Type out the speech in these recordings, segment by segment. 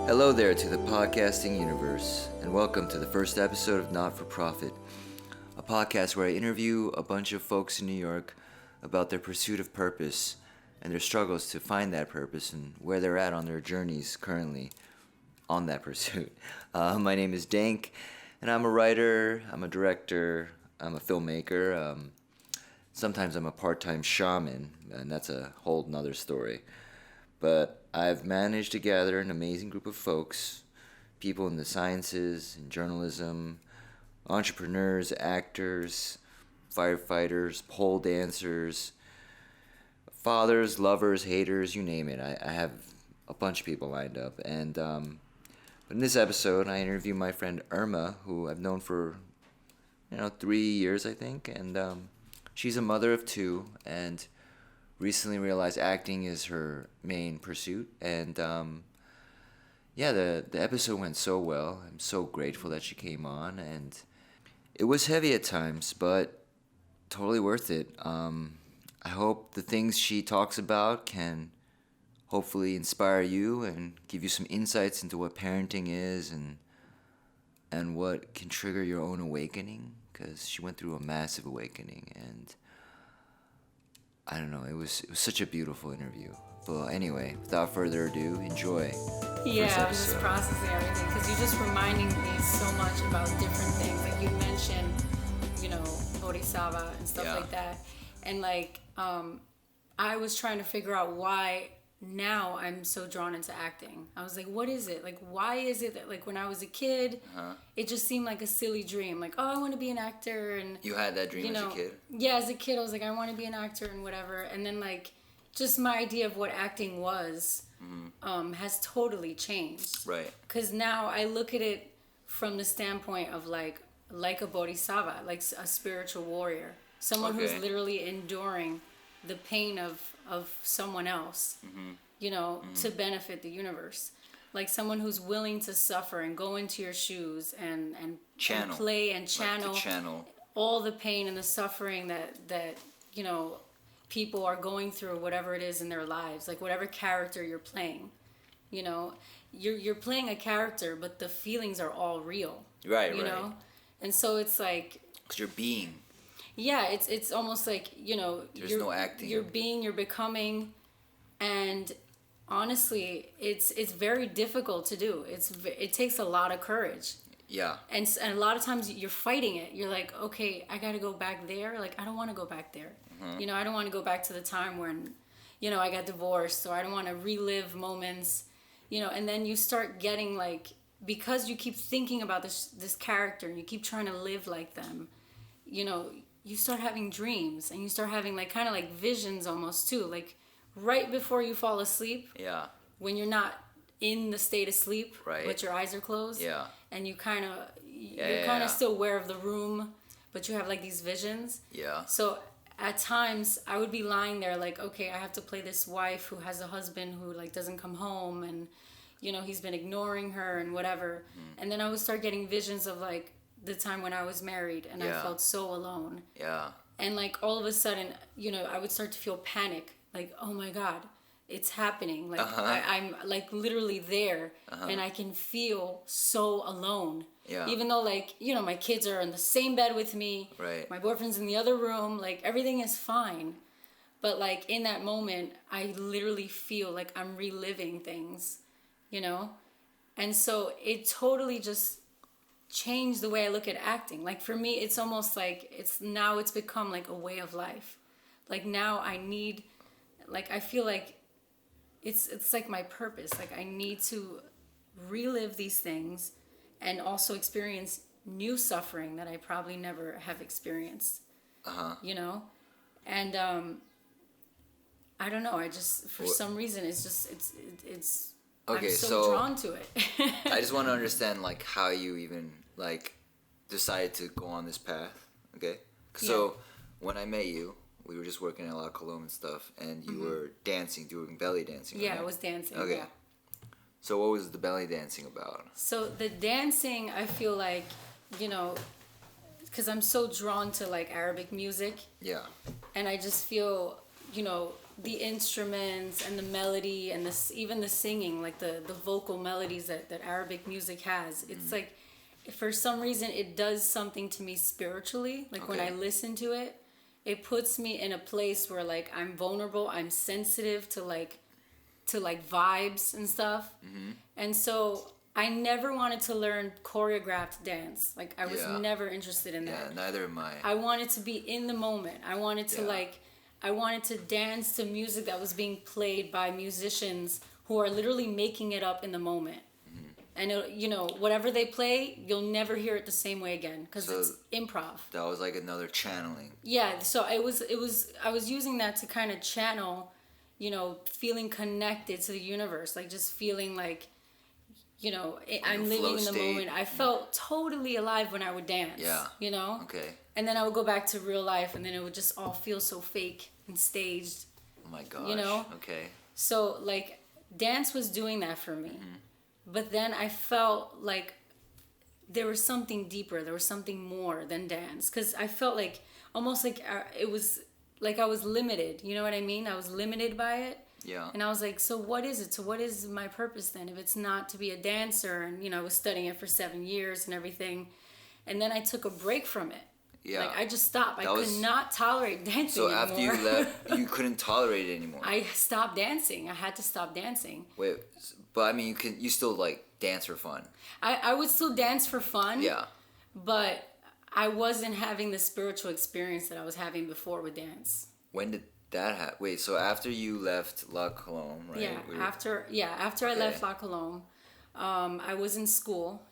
Hello there to the podcasting universe, and welcome to the first episode of Not For Profit, a podcast where I interview a bunch of folks in New York about their pursuit of purpose and their struggles to find that purpose and where they're at on their journeys currently on that pursuit. My name is Dank, and I'm a writer, I'm a director, I'm a filmmaker. Sometimes I'm a part-time shaman, and that's a whole nother story. But I've managed to gather an amazing group of folks, people in the sciences, in journalism, entrepreneurs, actors, firefighters, pole dancers, fathers, lovers, haters, you name it. I have a bunch of people lined up. And but in this episode, I interview my friend Irma, who I've known for 3 years, I think. And she's a mother of two, and recently realized acting is her main pursuit. And the episode went so well. I'm so grateful that she came on, and it was heavy at times, but totally worth it. I hope the things she talks about can hopefully inspire you and give you some insights into what parenting is and what can trigger your own awakening, because she went through a massive awakening, and I don't know, it was such a beautiful interview. But anyway, without further ado, enjoy. Yeah, I was just processing everything because you're just reminding me so much about different things. Like you mentioned, Bodhisattva and stuff like that. And I was trying to figure out why now I'm so drawn into acting. I was like, what is it? Like, why is it that when I was a kid, it just seemed like a silly dream. Like, oh, I want to be an actor. And you had that dream as a kid? Yeah, as a kid, I was like, I want to be an actor and whatever. And then just my idea of what acting was has totally changed. Right. Because now I look at it from the standpoint of like a bodhisattva, like a spiritual warrior. Someone who's literally enduring the pain of someone else, to benefit the universe. Like someone who's willing to suffer and go into your shoes and play and channel all the pain and the suffering that people are going through, whatever it is in their lives, like whatever character you're playing. You're playing a character, but the feelings are all real. Right, you know? And so it's like, 'cause you're being. Yeah, it's almost like, there's no acting. You're being, you're becoming, and honestly, it's very difficult to do. It takes a lot of courage. Yeah. And a lot of times you're fighting it. You're like, okay, I got to go back there. Like, I don't want to go back there. Mm-hmm. I don't want to go back to the time when, I got divorced, or I don't want to relive moments, and then you start getting because you keep thinking about this character and you keep trying to live like them, you start having dreams, and you start having kind of visions almost too, like right before you fall asleep. Yeah. When you're not in the state of sleep, right, but your eyes are closed. Yeah. And you kind of you're kind of still aware of the room, but you have these visions. Yeah. So at times I would be lying there okay, I have to play this wife who has a husband who doesn't come home, and he's been ignoring her and whatever. And then I would start getting visions of the time when I was married and I felt so alone. Yeah. And all of a sudden, I would start to feel panic. Oh my God, it's happening. I'm literally there, and I can feel so alone. Yeah. Even though my kids are in the same bed with me. Right. My boyfriend's in the other room. Everything is fine. But in that moment, I literally feel I'm reliving things, And so it totally just changed the way I look at acting. For me, it's almost it's become a way of life. Now I need, I feel it's my purpose. I need to relive these things and also experience new suffering that I probably never have experienced. And I don't know, I just, for some reason, it's okay, I'm so drawn to it. I just want to understand how you even decided to go on this path. Okay, so when I met you, we were just working at La Colombe and stuff, and you were dancing, doing belly dancing. Yeah, right? I was dancing. Okay. Yeah. So what was the belly dancing about? So the dancing, I feel because I'm so drawn to Arabic music. Yeah. And I just feel, the instruments and the melody and this, even the singing, like the vocal melodies that Arabic music has. It's like, for some reason, it does something to me spiritually. Like when I listen to it, it puts me in a place where like I'm vulnerable, I'm sensitive to like vibes and stuff. And so I never wanted to learn choreographed dance. Like I was never interested in that. Yeah, neither am I. I wanted to be in the moment. I wanted to I wanted to dance to music that was being played by musicians who are literally making it up in the moment. And you know, whatever they play, you'll never hear it the same way again because it's improv. That was like another channeling. Yeah, so I was using that to kind of channel, you know, feeling connected to the universe, like just feeling like, you know, I'm living in the moment. I felt totally alive when I would dance. Yeah. You know? Okay. And then I would go back to real life and then it would just all feel so fake and staged. Oh my gosh. You know? Okay. So like dance was doing that for me. But then I felt like there was something deeper. There was something more than dance. Because I felt like almost like it was like I was limited. You know what I mean? I was limited by it. Yeah. And I was like, so what is it? So what is my purpose then? If it's not to be a dancer, and, you know, I was studying it for 7 years and everything. And then I took a break from it. Yeah. Like I just stopped. I could not tolerate dancing anymore. So after you left, you couldn't tolerate it anymore. I stopped dancing. I had to stop dancing. Wait, but I mean, you still like dance for fun. I would still dance for fun. Yeah. But I wasn't having the spiritual experience that I was having before with dance. When did that happen? Wait, so after you left La Colombe, right? Yeah, after I left La Colombe, I was in school,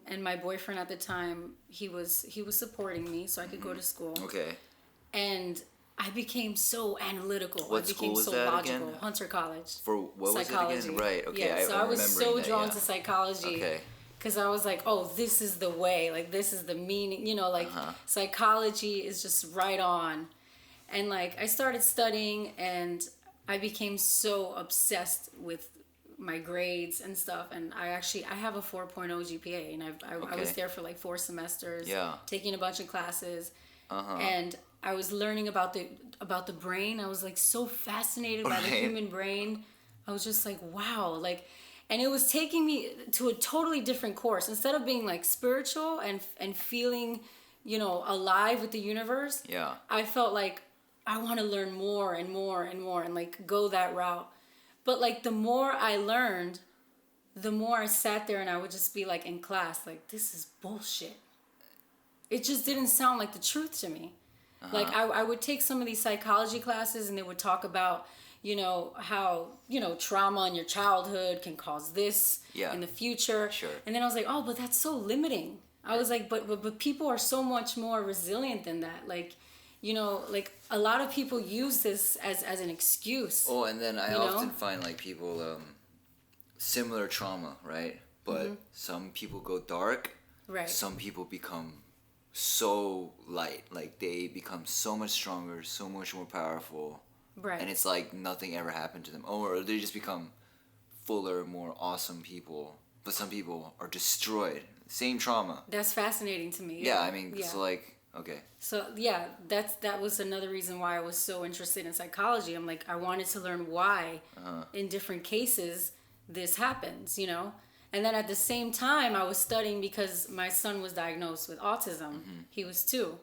and my boyfriend at the time, he was supporting me so I could go to school. Okay. And I became so analytical. What school was that logical. Again? Hunter College. For what psychology. Was it again? Right. Okay. Yeah. So I was so drawn to psychology. Okay. Because I was like, oh, this is the way. Like this is the meaning. You know, like psychology is just right on. And like I started studying, and I became so obsessed with my grades and stuff. And I have a 4.0 GPA, and I was there for like 4 semesters. Yeah. Taking a bunch of classes. And I was learning about the brain. I was like so fascinated by the human brain. I was just like, wow, like, and it was taking me to a totally different course. Instead of being like spiritual and feeling, you know, alive with the universe. Yeah. I felt like I want to learn more and more and more and like go that route. But like the more I learned, the more I sat there and I would just be like in class, like, this is bullshit. It just didn't sound like the truth to me. Like I would take some of these psychology classes and they would talk about, you know, how, you know, trauma in your childhood can cause this in the future. Sure. And then I was like, oh, but that's so limiting. I was like, but people are so much more resilient than that. Like, you know, like a lot of people use this as an excuse. Oh, and then I often find like people, similar trauma, right? But some people go dark. Right. Some people become so light, like they become so much stronger, so much more powerful, right? And it's like nothing ever happened to them, or they just become fuller, more awesome people. But some people are destroyed, same trauma. That's fascinating to me. Yeah, I mean, so like, okay. So yeah, that was another reason why I was so interested in psychology. I'm like, I wanted to learn why in different cases this happens, you know. And then at the same time, I was studying because my son was diagnosed with autism. He was 2.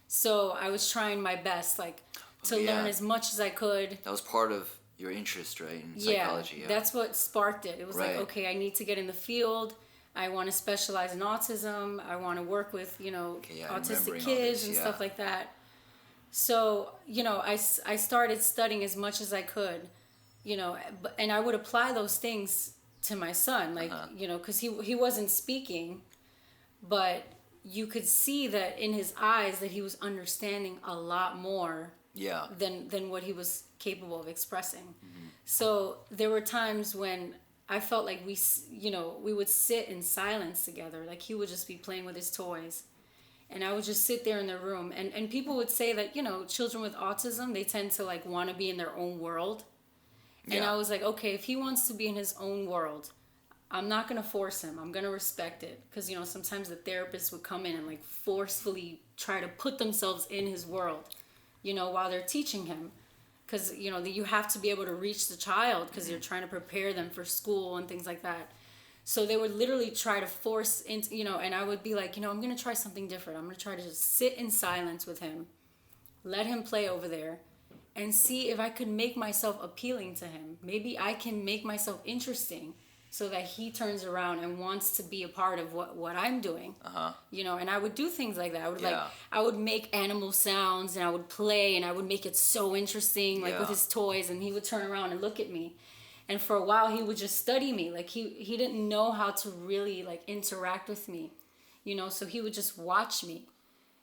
So I was trying my best, like, to learn as much as I could. That was part of your interest, right, in psychology? Yeah, that's what sparked it. It was like, okay, I need to get in the field. I want to specialize in autism. I want to work with, you know, autistic kids and stuff like that. So, you know, I started studying as much as I could, you know, and I would apply those things to my son, like, you know, because he wasn't speaking, but you could see that in his eyes that he was understanding a lot more than what he was capable of expressing. So there were times when I felt like we would sit in silence together. Like he would just be playing with his toys and I would just sit there in the room, and people would say that, you know, children with autism, they tend to like want to be in their own world. And I was like, okay, if he wants to be in his own world, I'm not going to force him. I'm going to respect it. Because, you know, sometimes the therapist would come in and, like, forcefully try to put themselves in his world, you know, while they're teaching him. because you have to be able to reach the child because you're trying to prepare them for school and things like that. So they would literally try to force into, and I would be like, I'm going to try something different. I'm going to try to just sit in silence with him, let him play over there, and see if I could make myself appealing to him. Maybe I can make myself interesting so that he turns around and wants to be a part of what I'm doing. And I would do things like that. I would make animal sounds, and I would play, and I would make it so interesting, like with his toys, and he would turn around and look at me. And for a while, he would just study me. Like, he didn't know how to really, like, interact with me, so he would just watch me.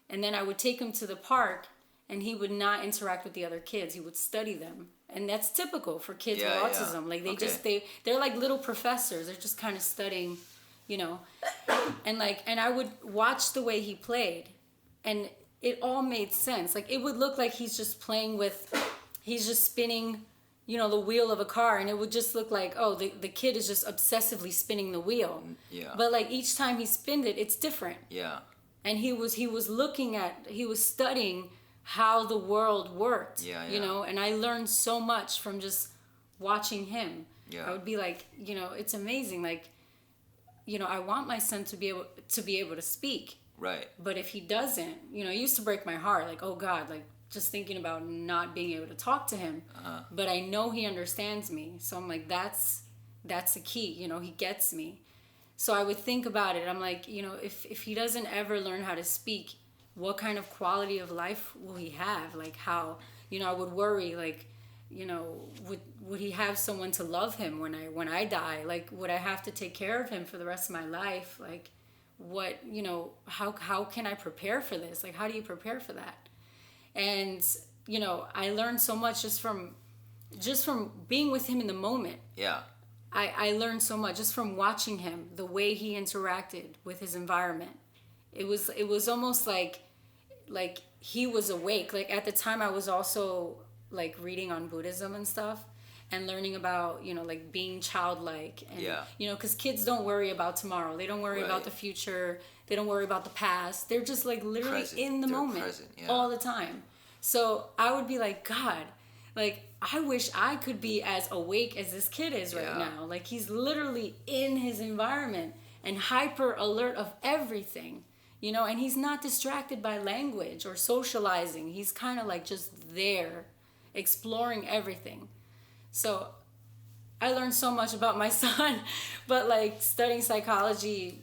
And then I would take him to the park, and he would not interact with the other kids. He would study them. And that's typical for kids with autism. Like, they're like little professors. They're just kind of studying, And, and I would watch the way he played. And it all made sense. Like, it would look like he's just spinning, the wheel of a car, and it would just look like, oh, the kid is just obsessively spinning the wheel. Yeah. But like each time he spinned it, it's different. Yeah. And he was studying how the world worked. Yeah. And I learned so much from just watching him. Yeah. I would be like, it's amazing. Like, I want my son to be able to speak. Right. But if he doesn't, it used to break my heart. Like, oh God, like, just thinking about not being able to talk to him. But I know he understands me. So I'm like, that's the key. He gets me. So I would think about it. I'm like, if he doesn't ever learn how to speak, what kind of quality of life will he have? Like, how, I would worry, like, would he have someone to love him when I die? Like, would I have to take care of him for the rest of my life? Like, what, how can I prepare for this? Like, how do you prepare for that? And, I learned so much just from being with him in the moment. Yeah. I learned so much just from watching him, the way he interacted with his environment. It was almost like he was awake. Like, at the time I was also like reading on Buddhism and stuff and learning about, like being childlike. And, because kids don't worry about tomorrow. They don't worry about the future. They don't worry about the past. They're just like literally in the moment all the time. So I would be like, God, like, I wish I could be as awake as this kid is right now. Like, he's literally in his environment and hyper alert of everything, and he's not distracted by language or socializing. He's kind of like just there exploring everything. So I learned so much about my son, but like studying psychology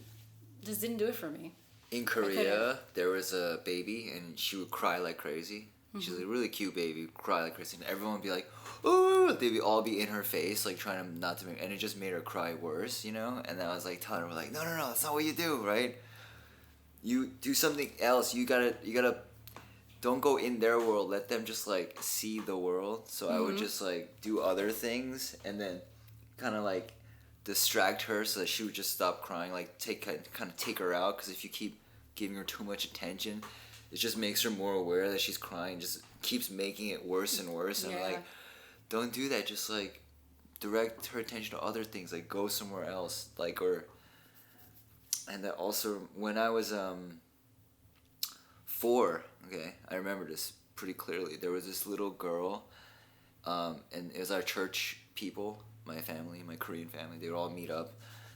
just didn't do it for me. In Korea, there was a baby, and she would cry like crazy. She's a really cute baby, cry like crazy, and everyone would be like, "Ooh!" They'd all be in her face, like trying to not to make, and it just made her cry worse, And then I was like telling her, like, no, that's not what you do, right? You do something else. You gotta, don't go in their world. Let them just like see the world. So I would just like do other things, and then kind of like distract her so that she would just stop crying. Like kind of take her out, because if you keep giving her too much attention, it just makes her more aware that she's crying. Just keeps making it worse and worse. And like, don't do that. Just like direct her attention to other things. Like, go somewhere else. Like, and that also when I was 4, okay, I remember this pretty clearly. There was this little girl, and it was our church people, my family, my Korean family. They would all meet up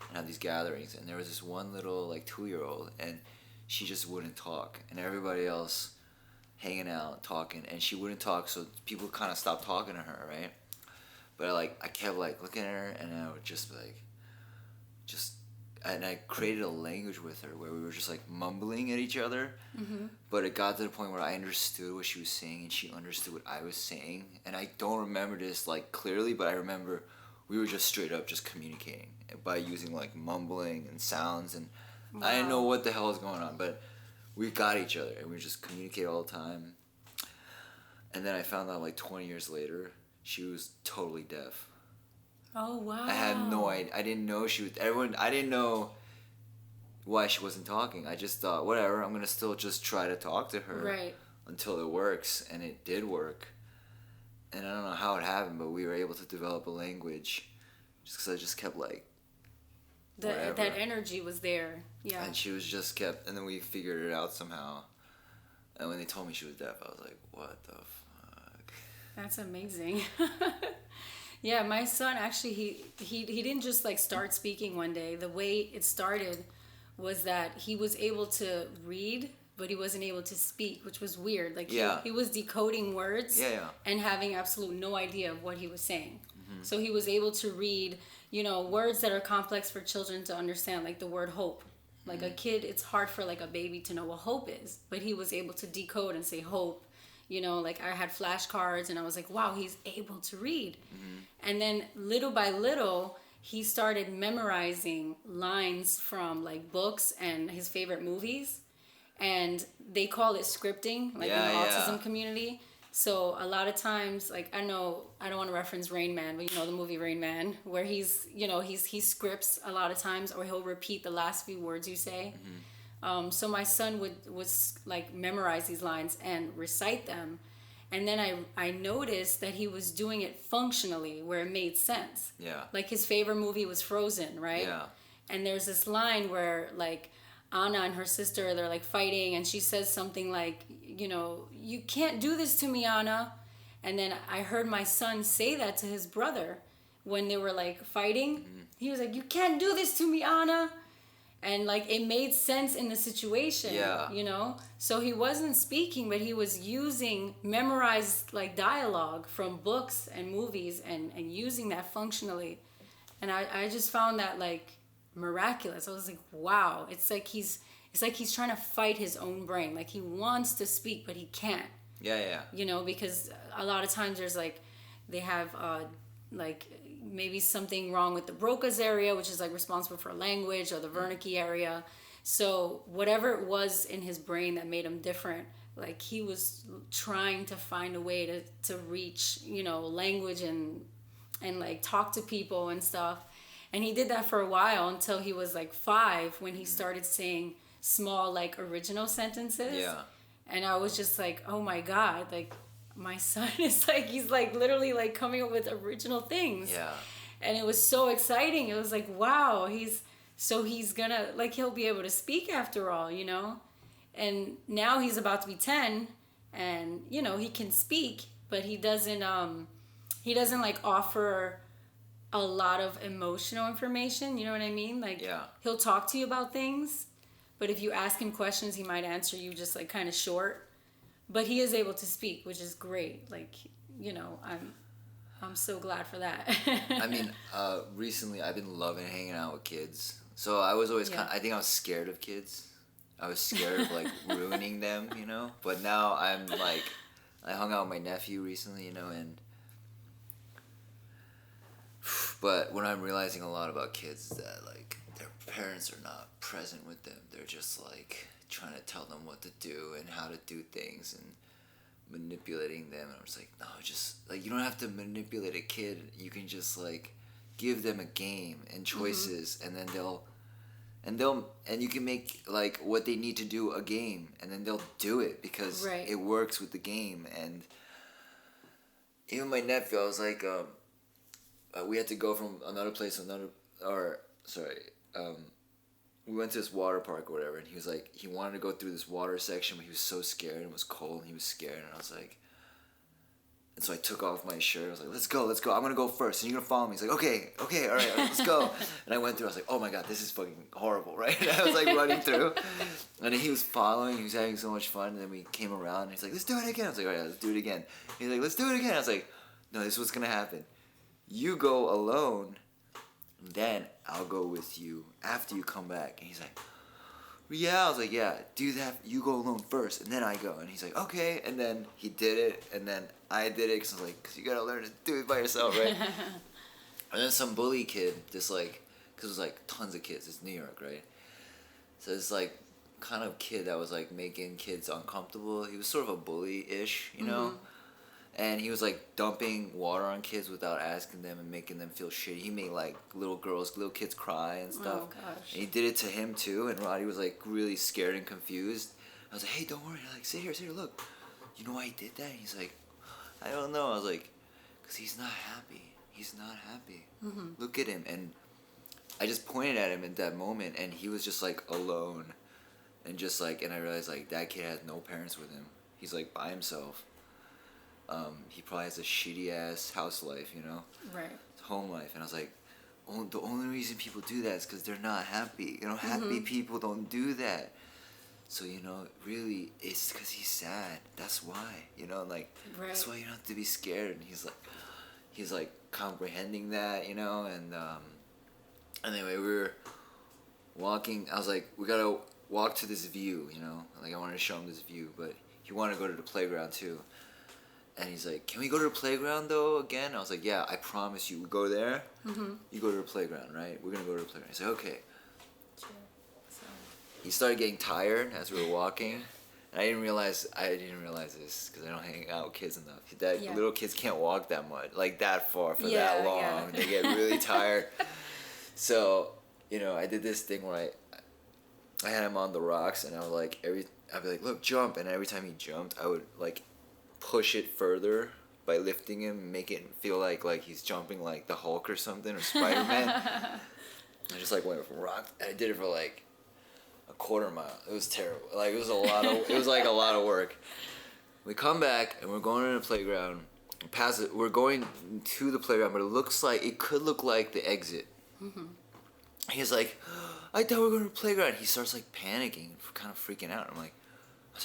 and have these gatherings. And there was this one little like 2-year-old, and she just wouldn't talk, and everybody else hanging out talking, and she wouldn't talk, so people kind of stopped talking to her, right? But I kept like looking at her, and I would just be like, and I created a language with her where we were just like mumbling at each other, but it got to the point where I understood what she was saying, and she understood what I was saying, and I don't remember this like clearly, but I remember we were just straight up just communicating by using like mumbling and sounds, and I didn't know what the hell was going on, but we got each other, and we just communicate all the time. And then I found out like 20 years later, she was totally deaf. Oh, wow. I had no idea. I didn't know she was... I didn't know why she wasn't talking. I just thought, whatever, I'm going to still just try to talk to her until it works. And it did work. And I don't know how it happened, but we were able to develop a language just because I just kept like... That energy was there. Yeah. And she was just kept... And then we figured it out somehow. And when they told me she was deaf, I was like, what the fuck? That's amazing. Yeah, my son actually he didn't just like start speaking one day. The way it started was that he was able to read, but he wasn't able to speak, which was weird. Like he was decoding words and having absolute no idea of what he was saying. Mm-hmm. So he was able to read, words that are complex for children to understand, like the word hope. Like a kid, it's hard for like a baby to know what hope is, but he was able to decode and say hope. Like I had flashcards and I was like, wow, he's able to read. Mm-hmm. And then little by little, he started memorizing lines from like books and his favorite movies. And they call it scripting, like in the autism community. So a lot of times, like I don't want to reference Rain Man, but the movie Rain Man, where he scripts a lot of times, or he'll repeat the last few words you say. Mm-hmm. So my son would like memorize these lines and recite them, and then I noticed that he was doing it functionally, where it made sense. Yeah. Like his favorite movie was Frozen, right? Yeah. And there's this line where like Anna and her sister, they're like fighting, and she says something like, you can't do this to me, Anna. And then I heard my son say that to his brother when they were like fighting. Mm-hmm. He was like, you can't do this to me, Anna. And like it made sense in the situation, So he wasn't speaking, but he was using memorized like dialogue from books and movies and using that functionally. And I just found that like miraculous. I was like, wow, it's like he's trying to fight his own brain. Like he wants to speak, but he can't. Yeah. Because a lot of times there's like, they have like maybe something wrong with the Broca's area, which is like responsible for language, or the Wernicke area. So whatever it was in his brain that made him different, like he was trying to find a way to reach, language and like talk to people and stuff. And he did that for a while until he was like 5, when he started saying small like original sentences. Yeah. And I was just like, oh my God, like my son is like, he's like literally like coming up with original things. Yeah. And it was so exciting. It was like, wow, he's gonna, like, he'll be able to speak after all, And now he's about to be 10, and he can speak, but he doesn't like offer a lot of emotional information, you know what I mean? Like, he'll talk to you about things, but if you ask him questions, he might answer you just like kind of short. But he is able to speak, which is great. Like, I'm so glad for that. I mean, recently I've been loving hanging out with kids. So I was always I think I was scared of kids. I was scared of like ruining them, But now I'm like, I hung out with my nephew recently, and but what I'm realizing a lot about kids is that like their parents are not present with them. They're just like trying to tell them what to do and how to do things and manipulating them. And I'm just like, no, just like, you don't have to manipulate a kid. You can just like give them a game and choices, and then and you can make like what they need to do a game, and then they'll do it because it works with the game. And even my nephew, I was like, we had to go from another place to we went to this water park or whatever, and he was like, he wanted to go through this water section, but he was so scared, and it was cold, and he was scared, and I was like, and so I took off my shirt. I was like, let's go, I'm gonna go first, and you're gonna follow me. He's like, okay, all right, let's go. And I went through. I was like, oh my God, this is fucking horrible, right? And I was like running through, and then he was following. He was having so much fun, and then we came around, and he's like, let's do it again. I was like, all right, let's do it again. He's like, let's do it again. I was like, no, this is what's gonna happen. You go alone, then I'll go with you after you come back. And he's like, yeah. I was like, yeah, do that. You go alone first, and then I go. And he's like, okay. And then he did it, and then I did it, because I was like, because you gotta learn to do it by yourself, right? And then some bully kid, just like, because it was like tons of kids. It's New York, right? So it's like kind of kid that was like making kids uncomfortable. He was sort of a bully-ish, you know? And he was like dumping water on kids without asking them and making them feel shitty. He made like little kids cry and stuff. Oh gosh. And he did it to him too. And Roddy was like really scared and confused. I was like, hey, don't worry. Like, sit here, look. You know why he did that? And he's like, I don't know. I was like, because he's not happy. Look at him. And I just pointed at him at that moment, and he was just like alone. And just like, and I realized like that kid has no parents with him. He's like by himself. he probably has a shitty ass house life, you know, right, home life. And I was like, the only reason people do that is because they're not happy. You know, happy people don't do that. So, you know, really, it's because he's sad. That's why, you know, like, that's why you don't have to be scared. And he's like comprehending that, you know. And anyway, we were walking. I was like, we gotta walk to this view, you know. Like, I wanted to show him this view, but he wanted to go to the playground too. And he's like, can we go to the playground though again? I was like, yeah, I promise you. We go there, you go to the playground, right? We're gonna go to the playground. He's like, okay. sure. So. He started getting tired as we were walking. And I didn't realize this because I don't hang out with kids enough. Little kids can't walk that much, like that far for that long. Yeah. They get really tired. So, you know, I did this thing where I had him on the rocks, and I would like I'd be like, look, jump, and every time he jumped, I would like push it further by lifting him, make it feel like he's jumping like the Hulk or something, or Spider-Man. I just like went from rock. I did it for like a quarter mile. It was terrible. Like, it was a lot of work. We come back and we're going to the playground. We're going to the playground, but it could look like the exit. He's like, I thought we were going to the playground. He starts like panicking, kind of freaking out. I was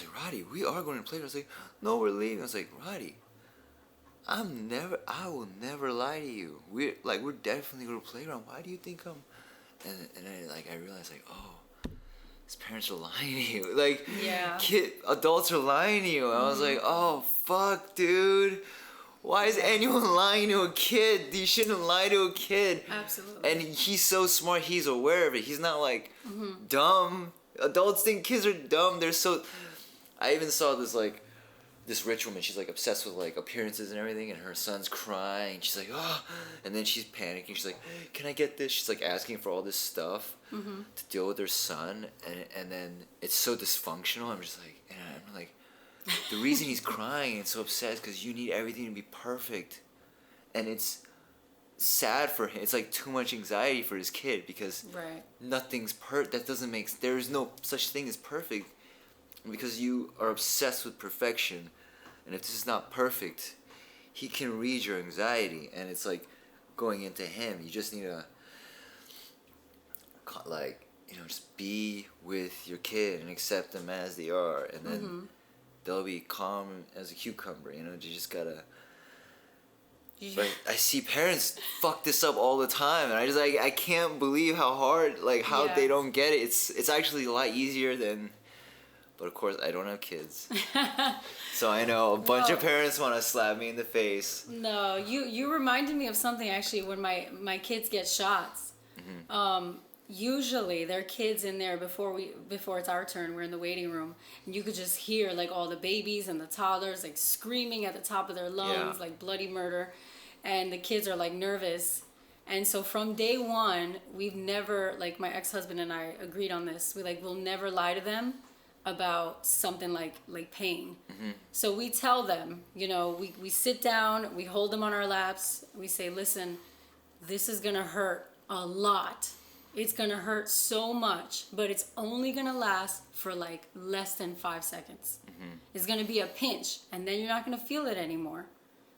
like, Roddy, we are going to the playground. I was like, no, we're leaving. I was like, Roddy, I will never lie to you. We're definitely going to the playground. Why do you think I'm? And I realized like, oh, his parents are lying to you. Like, adults are lying to you. I was like, oh fuck, dude. Why is anyone lying to a kid? You shouldn't lie to a kid. Absolutely. And he's so smart. He's aware of it. He's not like dumb. Adults think kids are dumb. They're so. I even saw this rich woman. She's like obsessed with like appearances and everything, and her son's crying. She's like, oh, and then she's panicking. She's like, can I get this? She's like asking for all this stuff to deal with her son, and then it's so dysfunctional. I'm just like, and I'm like, the reason he's crying and so upset is because you need everything to be perfect, and it's sad for him. It's like too much anxiety for his kid because nothing's that doesn't make. There is no such thing as perfect. Because you are obsessed with perfection, and if this is not perfect, he can read your anxiety, and it's like going into him. You just need to, like, you know, just be with your kid and accept them as they are, and then they'll be calm as a cucumber. You know, you just gotta. But I see parents fuck this up all the time, and I can't believe how hard, how they don't get it. It's actually a lot easier than. But of course, I don't have kids. So I know a bunch of parents want to slap me in the face. No, you reminded me of something actually when my kids get shots. Usually there are kids in there before it's our turn. We're in the waiting room, and you could just hear like all the babies and the toddlers like screaming at the top of their lungs, like bloody murder, and the kids are like nervous. And so from day one, we've never, like, my ex-husband and I agreed on this. We'll never lie to them about something like pain. So we tell them, you know, we sit down, we hold them on our laps, we say, listen, this is gonna hurt a lot. It's gonna hurt so much, but it's only gonna last for like less than 5 seconds. It's gonna be a pinch, and then you're not gonna feel it anymore.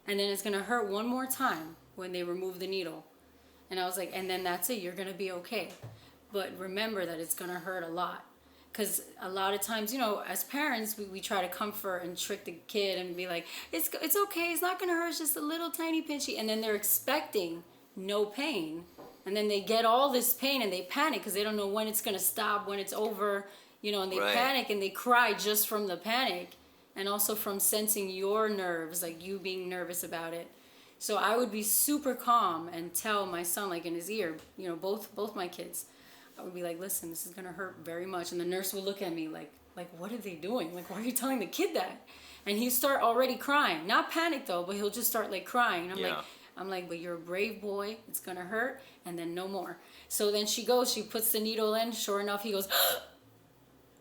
And then it's gonna hurt one more time when they remove the needle. And I was like, and then that's it, you're gonna be okay. But remember that it's gonna hurt a lot. Because a lot of times, you know, as parents, we try to comfort and trick the kid and be like, it's okay, it's not going to hurt, it's just a little tiny pinchy. And then they're expecting no pain. And then they get all this pain and they panic because they don't know when it's going to stop, when it's over, you know, and they panic and they cry just from the panic and also from sensing your nerves, like you being nervous about it. So I would be super calm and tell my son, like in his ear, you know, both my kids, I would be like, listen, this is going to hurt very much. And the nurse would look at me like, what are they doing? Like, why are you telling the kid that? And he'd start already crying. Not panic though, but he'll just start like crying. And I'm like, but you're a brave boy. It's going to hurt. And then no more. So then she puts the needle in. Sure enough, he goes,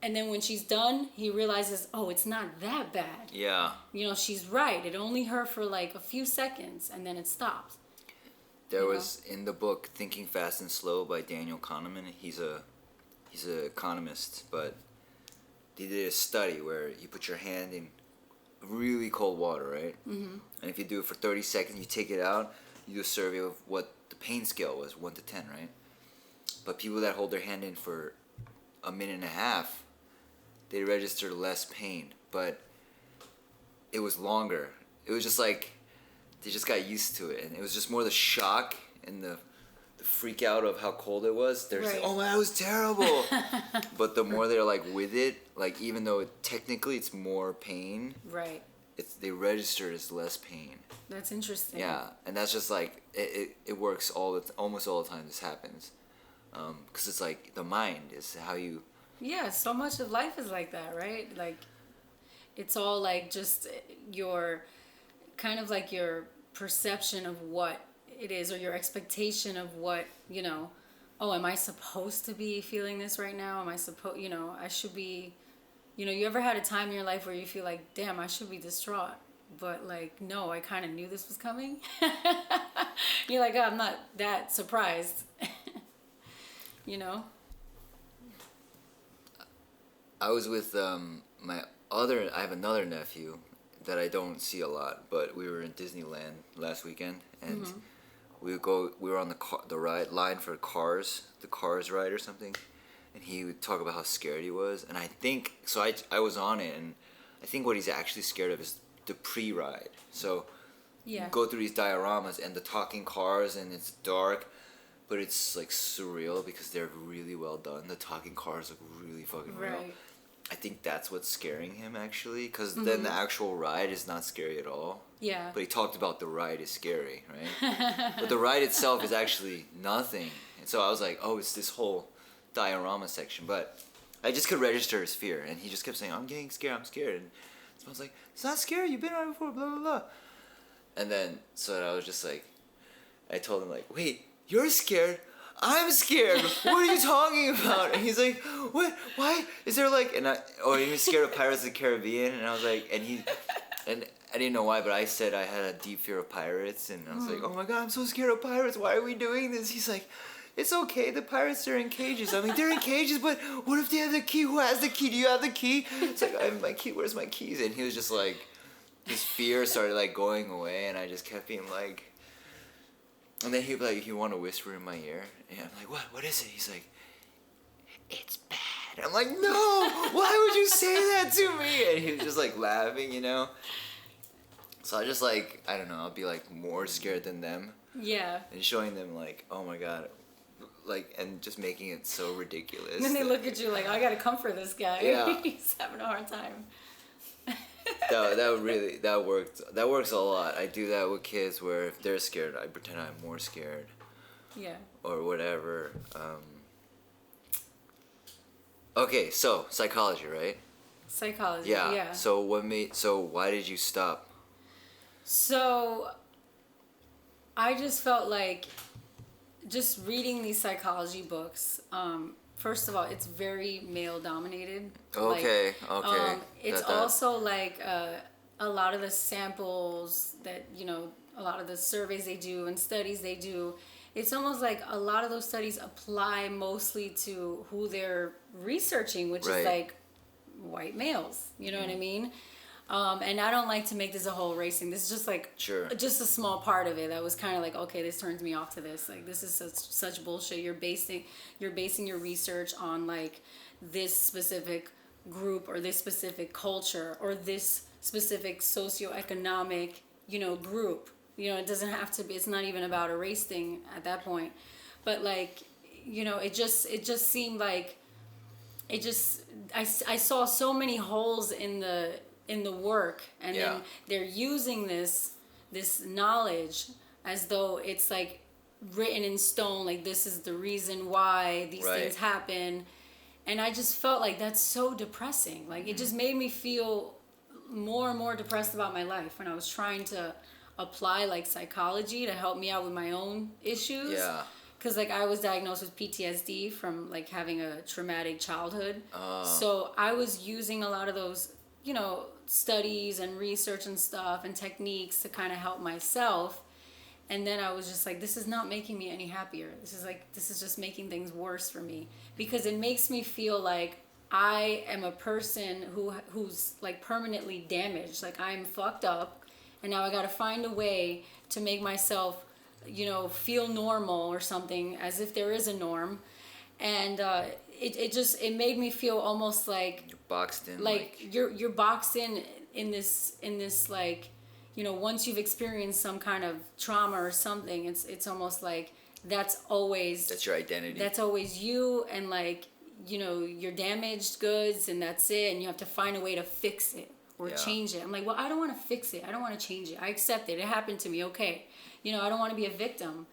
and then when she's done, he realizes, oh, it's not that bad. Yeah. You know, she's right. It only hurt for like a few seconds and then it stops. There was in the book Thinking Fast and Slow by Daniel Kahneman. He's an economist, but they did a study where you put your hand in really cold water, right? Mm-hmm. And if you do it for 30 seconds, you take it out, you do a survey of what the pain scale was, 1 to 10, right? But people that hold their hand in for a minute and a half, they register less pain, but it was longer. It was just like they just got used to it, and it was just more the shock and the freak out of how cold it was. They're just like, oh man, it was terrible. But the more they're like with it, like even though technically it's more pain, right? They register as less pain. That's interesting. Yeah, and that's just like it works almost all the time. This happens, because it's like the mind is how you. Yeah, so much of life is like that, right? Like, it's all like just your kind of like your perception of what it is, or your expectation of what, oh, am I supposed to be feeling this right now? Am I supposed, I should be, you ever had a time in your life where you feel like, damn, I should be distraught, but like, no, I kind of knew this was coming. You're like, oh, I'm not that surprised. I was with I have another nephew that I don't see a lot, but we were in Disneyland last weekend, and mm-hmm. we were on the line for the Cars ride or something, and he would talk about how scared he was, and I think, so I was on it, and I think what he's actually scared of is the pre-ride. So you go through these dioramas and the talking cars, and it's dark, but it's like surreal because they're really well done. The talking cars look really fucking real. I think that's what's scaring him, actually, because mm-hmm. then the actual ride is not scary at all. Yeah. But he talked about the ride is scary, right? But the ride itself is actually nothing. And so I was like, oh, it's this whole diorama section. But I just could register his fear. And he just kept saying, I'm getting scared, I'm scared. And so I was like, it's not scary, you've been on it before, blah, blah, blah. And then, so I was just like, I told him, like, wait, you're scared? I'm scared. What are you talking about? And he's like, what? Why? Is there like, he was scared of Pirates of the Caribbean. And I was like, and I didn't know why, but I said I had a deep fear of pirates. And I was like, oh my God, I'm so scared of pirates. Why are we doing this? He's like, it's okay. The pirates are in cages. I'm like, they're in cages, but what if they have the key? Who has the key? Do you have the key? It's like, I have my key. Where's my keys? And he was just like, his fear started like going away. And I just kept being like, and then he'd be like, you want to whisper in my ear? And I'm like, what? What is it? He's like, it's bad. I'm like, no, why would you say that to me? And he was just like laughing, So I just like, I don't know, I'll be like more scared than them. Yeah. And showing them like, oh my God, like, and just making it so ridiculous. And then they look at you like, I gotta comfort this guy. Yeah. He's having a hard time. That works a lot. I do that with kids where if they're scared, I pretend I'm more scared. Yeah. Or whatever. Okay, so psychology, right? Psychology. Yeah. Yeah. So why did you stop? So I just felt like just reading these psychology books, first of all, it's very male dominated. Okay. It's also like a lot of the samples that, a lot of the surveys they do and studies they do, it's almost like a lot of those studies apply mostly to who they're researching, which is like white males. You know what I mean? And I don't like to make this a whole race thing. This is just like just a small part of it. That was kind of like, okay, this turns me off to this. Like, this is such bullshit. You're basing your research on like this specific group or this specific culture or this specific socioeconomic, group. It doesn't have to be. It's not even about a race thing at that point. But like, it just seemed like I saw so many holes in the work, and then they're using this knowledge as though it's like written in stone, like this is the reason why these things happen. And I just felt like that's so depressing. Like it just made me feel more and more depressed about my life when I was trying to apply like psychology to help me out with my own issues. Yeah. Because like I was diagnosed with PTSD from like having a traumatic childhood. So I was using a lot of those, studies and research and stuff and techniques to kind of help myself. And then I was just like, this is not making me any happier. This is just making things worse for me, because it makes me feel like I am a person who's like permanently damaged. Like I'm fucked up, and now I got to find a way to make myself, feel normal or something, as if there is a norm. And it made me feel almost like you're boxed in. Like you're boxed in this like, once you've experienced some kind of trauma or something, it's almost like that's your identity. That's always you, and like, you're damaged goods, and that's it, and you have to find a way to fix it or change it. I'm like, well, I don't want to fix it. I don't want to change it. I accept it. It happened to me. Okay. I don't want to be a victim.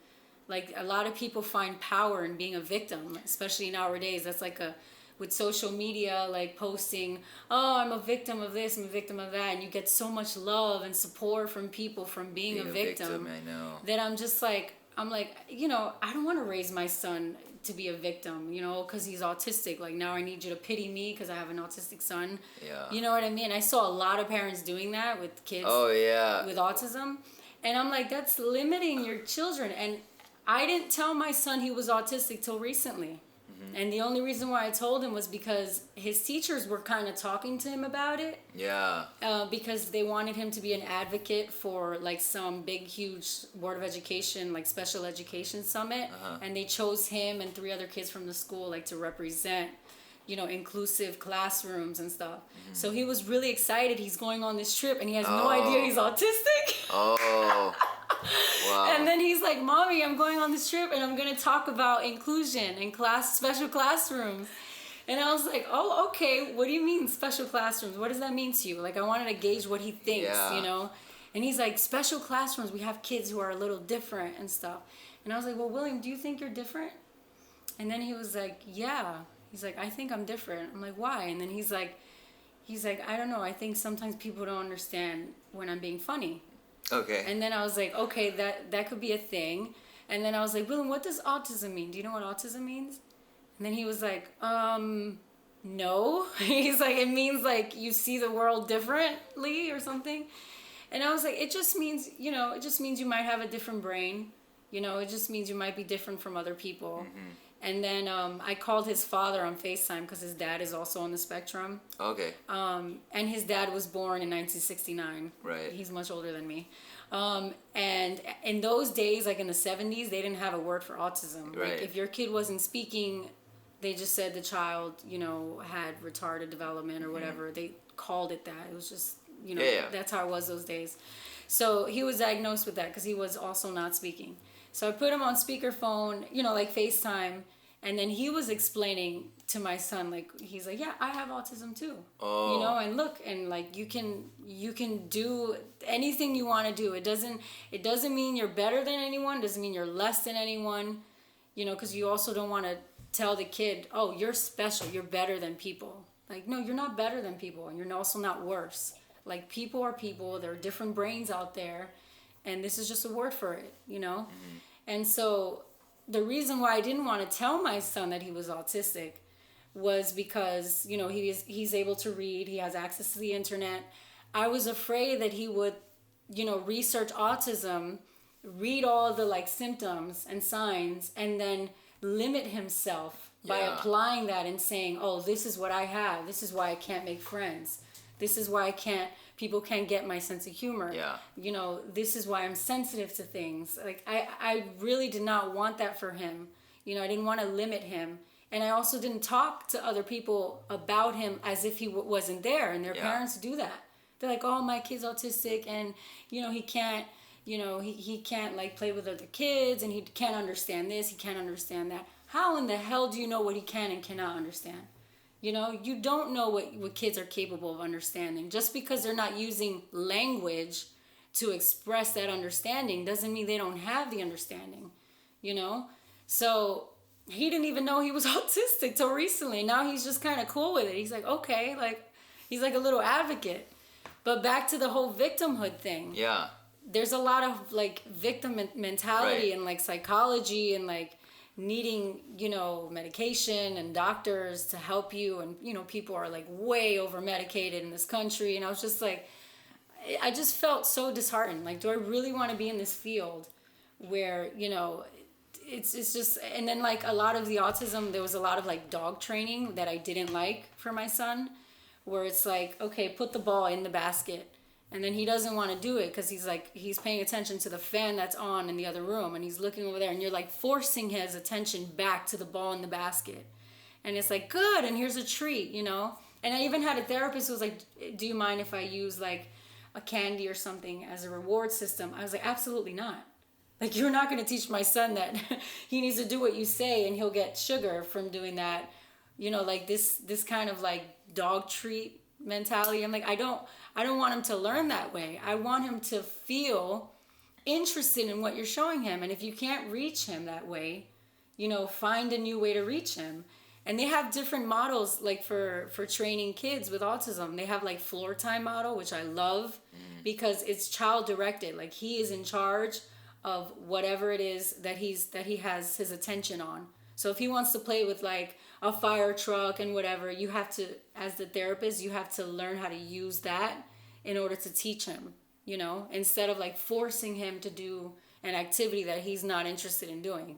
Like a lot of people find power in being a victim, especially nowadays. That's like with social media, like posting, oh, I'm a victim of this, I'm a victim of that. And you get so much love and support from people from being a victim. I know. That I'm like, I don't want to raise my son to be a victim, because he's autistic. Like, now I need you to pity me because I have an autistic son. Yeah. You know what I mean? I saw a lot of parents doing that with kids. Oh, yeah. With autism. And I'm like, that's limiting your children. And I didn't tell my son he was autistic till recently. And the only reason why I told him was because his teachers were kind of talking to him about it. Yeah. Because they wanted him to be an advocate for like some big, huge Board of Education, like special education summit. And they chose him and 3 other kids from the school like to represent, inclusive classrooms and stuff. So he was really excited. He's going on this trip and he has no idea he's autistic. Oh. Wow. And then he's like, Mommy, I'm going on this trip and I'm going to talk about inclusion in special classrooms. And I was like, oh, okay. What do you mean special classrooms? What does that mean to you? Like, I wanted to gauge what he thinks, And he's like, special classrooms, we have kids who are a little different and stuff. And I was like, well, William, do you think you're different? And then he was like, yeah. He's like, I think I'm different. I'm like, why? And then he's like, I don't know. I think sometimes people don't understand when I'm being funny. Okay. And then I was like, okay, that could be a thing. And then I was like, William, what does autism mean? Do you know what autism means? And then he was like, no. He's like, it means like you see the world differently or something. And I was like, it just means you might have a different brain. It just means you might be different from other people. And then I called his father on FaceTime because his dad is also on the spectrum. Okay. And his dad was born in 1969. Right. He's much older than me. And in those days, like in the 70s, they didn't have a word for autism. Right. Like if your kid wasn't speaking, they just said the child, had retarded development or whatever. They called it that. It was just, that's how it was those days. So he was diagnosed with that because he was also not speaking. So I put him on speakerphone, like FaceTime, and then he was explaining to my son, like, he's like, yeah, I have autism too. Oh. And look, and like you can do anything you want to do. It doesn't mean you're better than anyone, it doesn't mean you're less than anyone, because you also don't want to tell the kid, oh, you're special, you're better than people. Like, no, you're not better than people, and you're also not worse. Like, people are people, there are different brains out there. And this is just a word for it, And so the reason why I didn't want to tell my son that he was autistic was because, he's able to read. He has access to the internet. I was afraid that he would, research autism, read all the like symptoms and signs, and then limit himself by applying that and saying, oh, this is what I have. This is why I can't make friends. This is why people can't get my sense of humor. Yeah. This is why I'm sensitive to things. Like, I really did not want that for him. I didn't want to limit him. And I also didn't talk to other people about him as if he wasn't there. And their parents do that. They're like, oh, my kid's autistic and, he can't, he can't like play with other kids and he can't understand this, he can't understand that. How in the hell do you know what he can and cannot understand? You don't know what kids are capable of understanding. Just because they're not using language to express that understanding doesn't mean they don't have the understanding, So he didn't even know he was autistic till recently. Now he's just kind of cool with it. He's like, okay, like he's like a little advocate. But back to the whole victimhood thing. Yeah. There's a lot of like victim mentality and like psychology and like needing, medication and doctors to help you. And, people are like way over medicated in this country. And I was just like, I just felt so disheartened. Like, do I really want to be in this field where, it's just, and then like a lot of the autism, there was a lot of like dog training that I didn't like for my son, where it's like, okay, put the ball in the basket, and then he doesn't want to do it because he's paying attention to the fan that's on in the other room, and he's looking over there, and you're like forcing his attention back to the ball in the basket, and it's like, good, and here's a treat, you know. And I even had a therapist who was like, do you mind if I use like a candy or something as a reward system? I was like, absolutely not. Like, you're not going to teach my son that he needs to do what you say and he'll get sugar from doing that. You know, like this kind of like dog treat mentality. I'm like, I don't want him to learn that way. I want him to feel interested in what you're showing him. And if you can't reach him that way, you know, find a new way to reach him. And they have different models, like for training kids with autism. They have like floor time model, which I love because it's child directed. Like, he is in charge of whatever it is that he has his attention on. So if he wants to play with like a fire truck and whatever, you have to, as the therapist, you have to learn how to use that in order to teach him, you know, instead of like forcing him to do an activity that he's not interested in doing,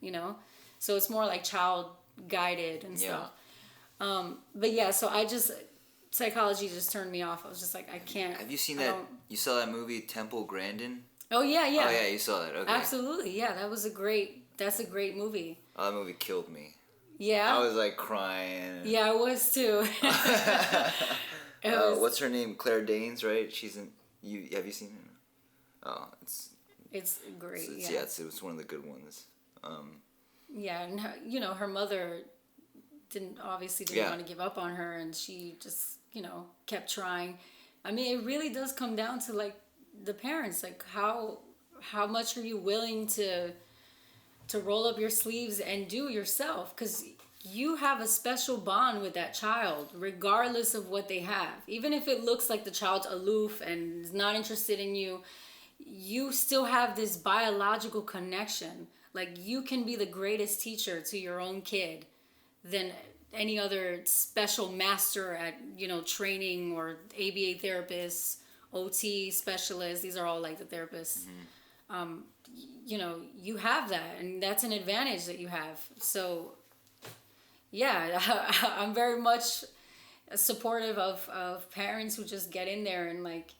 you know. So it's more like child guided and stuff. But yeah, so psychology just turned me off. I was just like, I can't. Have you seen that? You saw that movie Temple Grandin? Oh yeah. Oh yeah, you saw that. Okay. Absolutely, yeah. That's a great movie. Oh, that movie killed me. Yeah. I was like crying. Yeah, I was too. What's her name? Claire Danes, right? She's in. Have you seen her? Oh, it's great. It's one of the good ones. Yeah, and her mother didn't want to give up on her, and she just kept trying. I mean, it really does come down to like the parents, like how much are you willing to roll up your sleeves and do yourself, because you have a special bond with that child regardless of what they have. Even if it looks like the child's aloof and is not interested in you, you still have this biological connection. Like, you can be the greatest teacher to your own kid than any other special master at training, or ABA therapists, OT specialists. These are all like the therapists. You have that, and that's an advantage that you have. So yeah, I'm very much supportive of parents who just get in there and like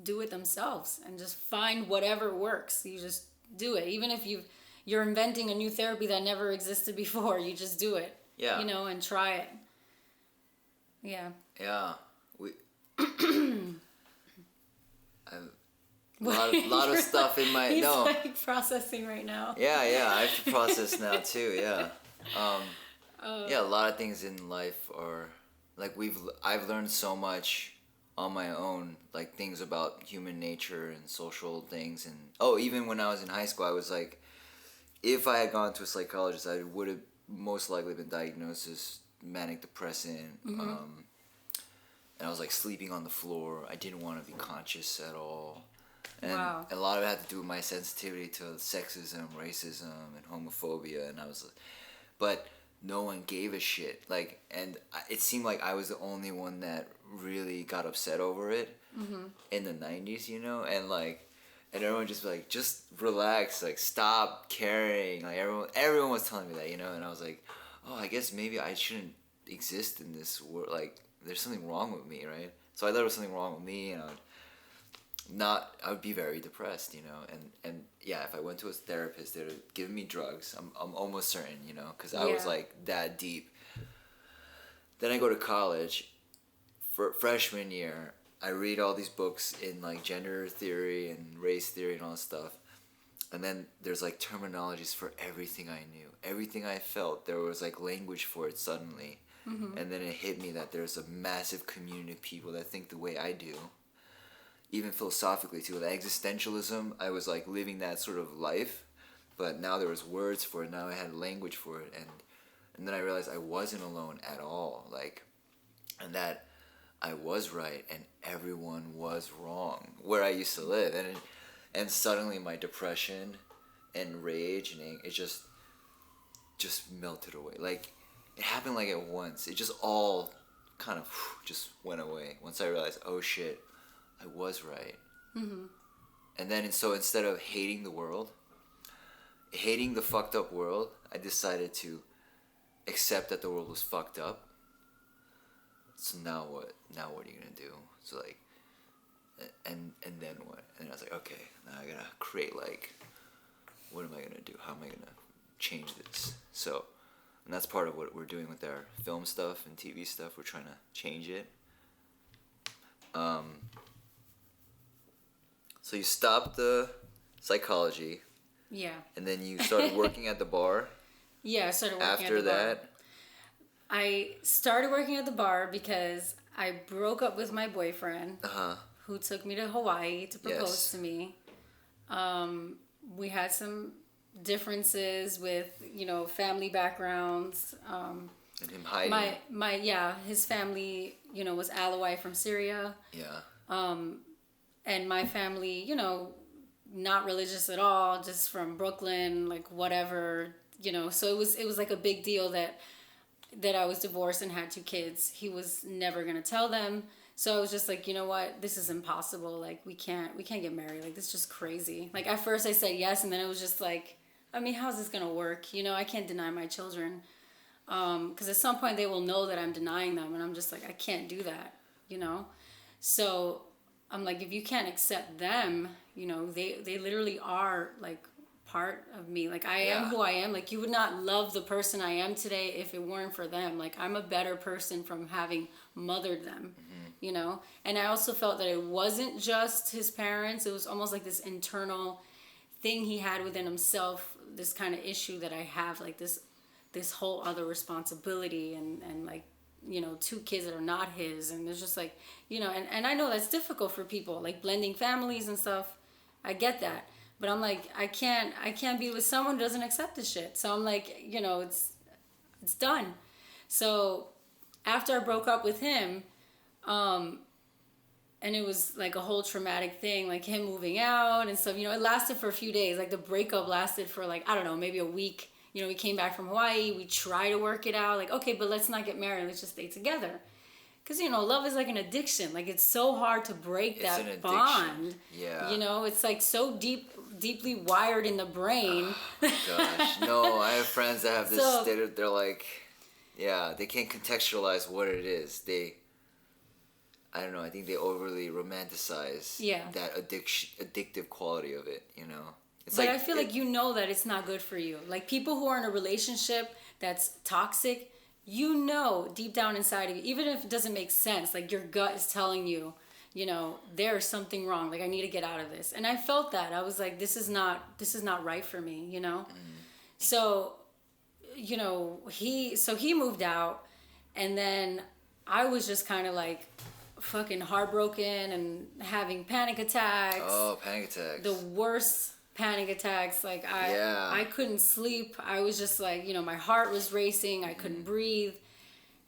do it themselves and just find whatever works. You just do it. Even if you're inventing a new therapy that never existed before, you just do it. Yeah. And try it. Yeah. Yeah. A lot of stuff in my... He's like processing right now. Yeah, I have to process now too, yeah. Yeah, a lot of things in life are... Like, I've learned so much on my own, like things about human nature and social things. And even when I was in high school, I was like, if I had gone to a psychologist, I would have most likely been diagnosed as manic depressant. And I was like sleeping on the floor. I didn't want to be conscious at all. And wow. A lot of it had to do with my sensitivity to sexism, racism, and homophobia. And but no one gave a shit. Like, and it seemed like I was the only one that really got upset over it in the 90s, and everyone just like, just relax, like stop caring. Like everyone was telling me that, and I was like, oh, I guess maybe I shouldn't exist in this world. Like, there's something wrong with me, right? So I thought there was something wrong with me, and I would be very depressed, and yeah, if I went to a therapist, they would give me drugs. I'm almost certain, because I was like that deep. Then I go to college. For freshman year, I read all these books in like gender theory and race theory and all this stuff. And then there's like terminologies for everything I knew. Everything I felt, there was like language for it suddenly. And then it hit me that there's a massive community of people that think the way I do. Even philosophically too. With existentialism, I was like living that sort of life. But now there was words for it. Now I had language for it. And then I realized I wasn't alone at all. Like, and that I was right and everyone was wrong where I used to live. And suddenly my depression and rage and it just melted away. Like, it happened like at once. It just all kind of just went away once I realized, oh shit, I was right. And then so instead of hating the world hating the fucked up world, I decided to accept that the world was fucked up. So now what? Now what are you gonna do? So like, and then what? And I was like, okay, now I gotta create like, what am I gonna do? How am I gonna change this? So, and that's part of what we're doing with our film stuff and TV stuff. We're trying to change it. So you stopped the psychology. Yeah. And then you started working at the bar. Yeah, I started working after at the bar. that. I started working at the bar because I broke up with my boyfriend, who took me to Hawaii to propose to me. We had some differences with, family backgrounds. And him hiding. His family, was Alawite from Syria. Yeah. And my family, not religious at all, just from Brooklyn, like whatever, So it was like a big deal that I was divorced and had 2 kids. He was never gonna tell them. So I was just like, you know what, this is impossible. Like we can't get married. Like this is just crazy. Like at first I said yes, and then it was just like, I mean, how's this gonna work? I can't deny my children. Because at some point they will know that I'm denying them, and I'm just like, I can't do that, So I'm like, if you can't accept them, they literally are like part of me. Like I am who I am. Like you would not love the person I am today if it weren't for them. Like I'm a better person from having mothered them, And I also felt that it wasn't just his parents. It was almost like this internal thing he had within himself, this kind of issue that I have, like this whole other responsibility and like, 2 kids that are not his. And there's just like, and I know that's difficult for people, like blending families and stuff. I get that. But I'm like, I can't be with someone who doesn't accept this shit. So I'm like, it's done. So after I broke up with him, and it was like a whole traumatic thing, like him moving out and stuff, it lasted for a few days. Like the breakup lasted for like, I don't know, maybe a week. We came back from Hawaii, we tried to work it out, like, okay, but let's not get married, let's just stay together. Because, love is like an addiction. Like, it's so hard to break that bond. Yeah. It's like so deeply wired in the brain. Oh, gosh. No, I have friends that have this, they're like, they can't contextualize what it is. I don't know, I think they overly romanticize that addictive quality of it, But I feel like that it's not good for you. Like people who are in a relationship that's toxic, deep down inside of you, even if it doesn't make sense, like your gut is telling you, there's something wrong. Like I need to get out of this. And I felt that. I was like, this is not right for me, So, he moved out, and then I was just kind of like fucking heartbroken and having panic attacks. Oh, panic attacks. The worst panic attacks. Like I couldn't sleep. I was just like, my heart was racing. I couldn't breathe.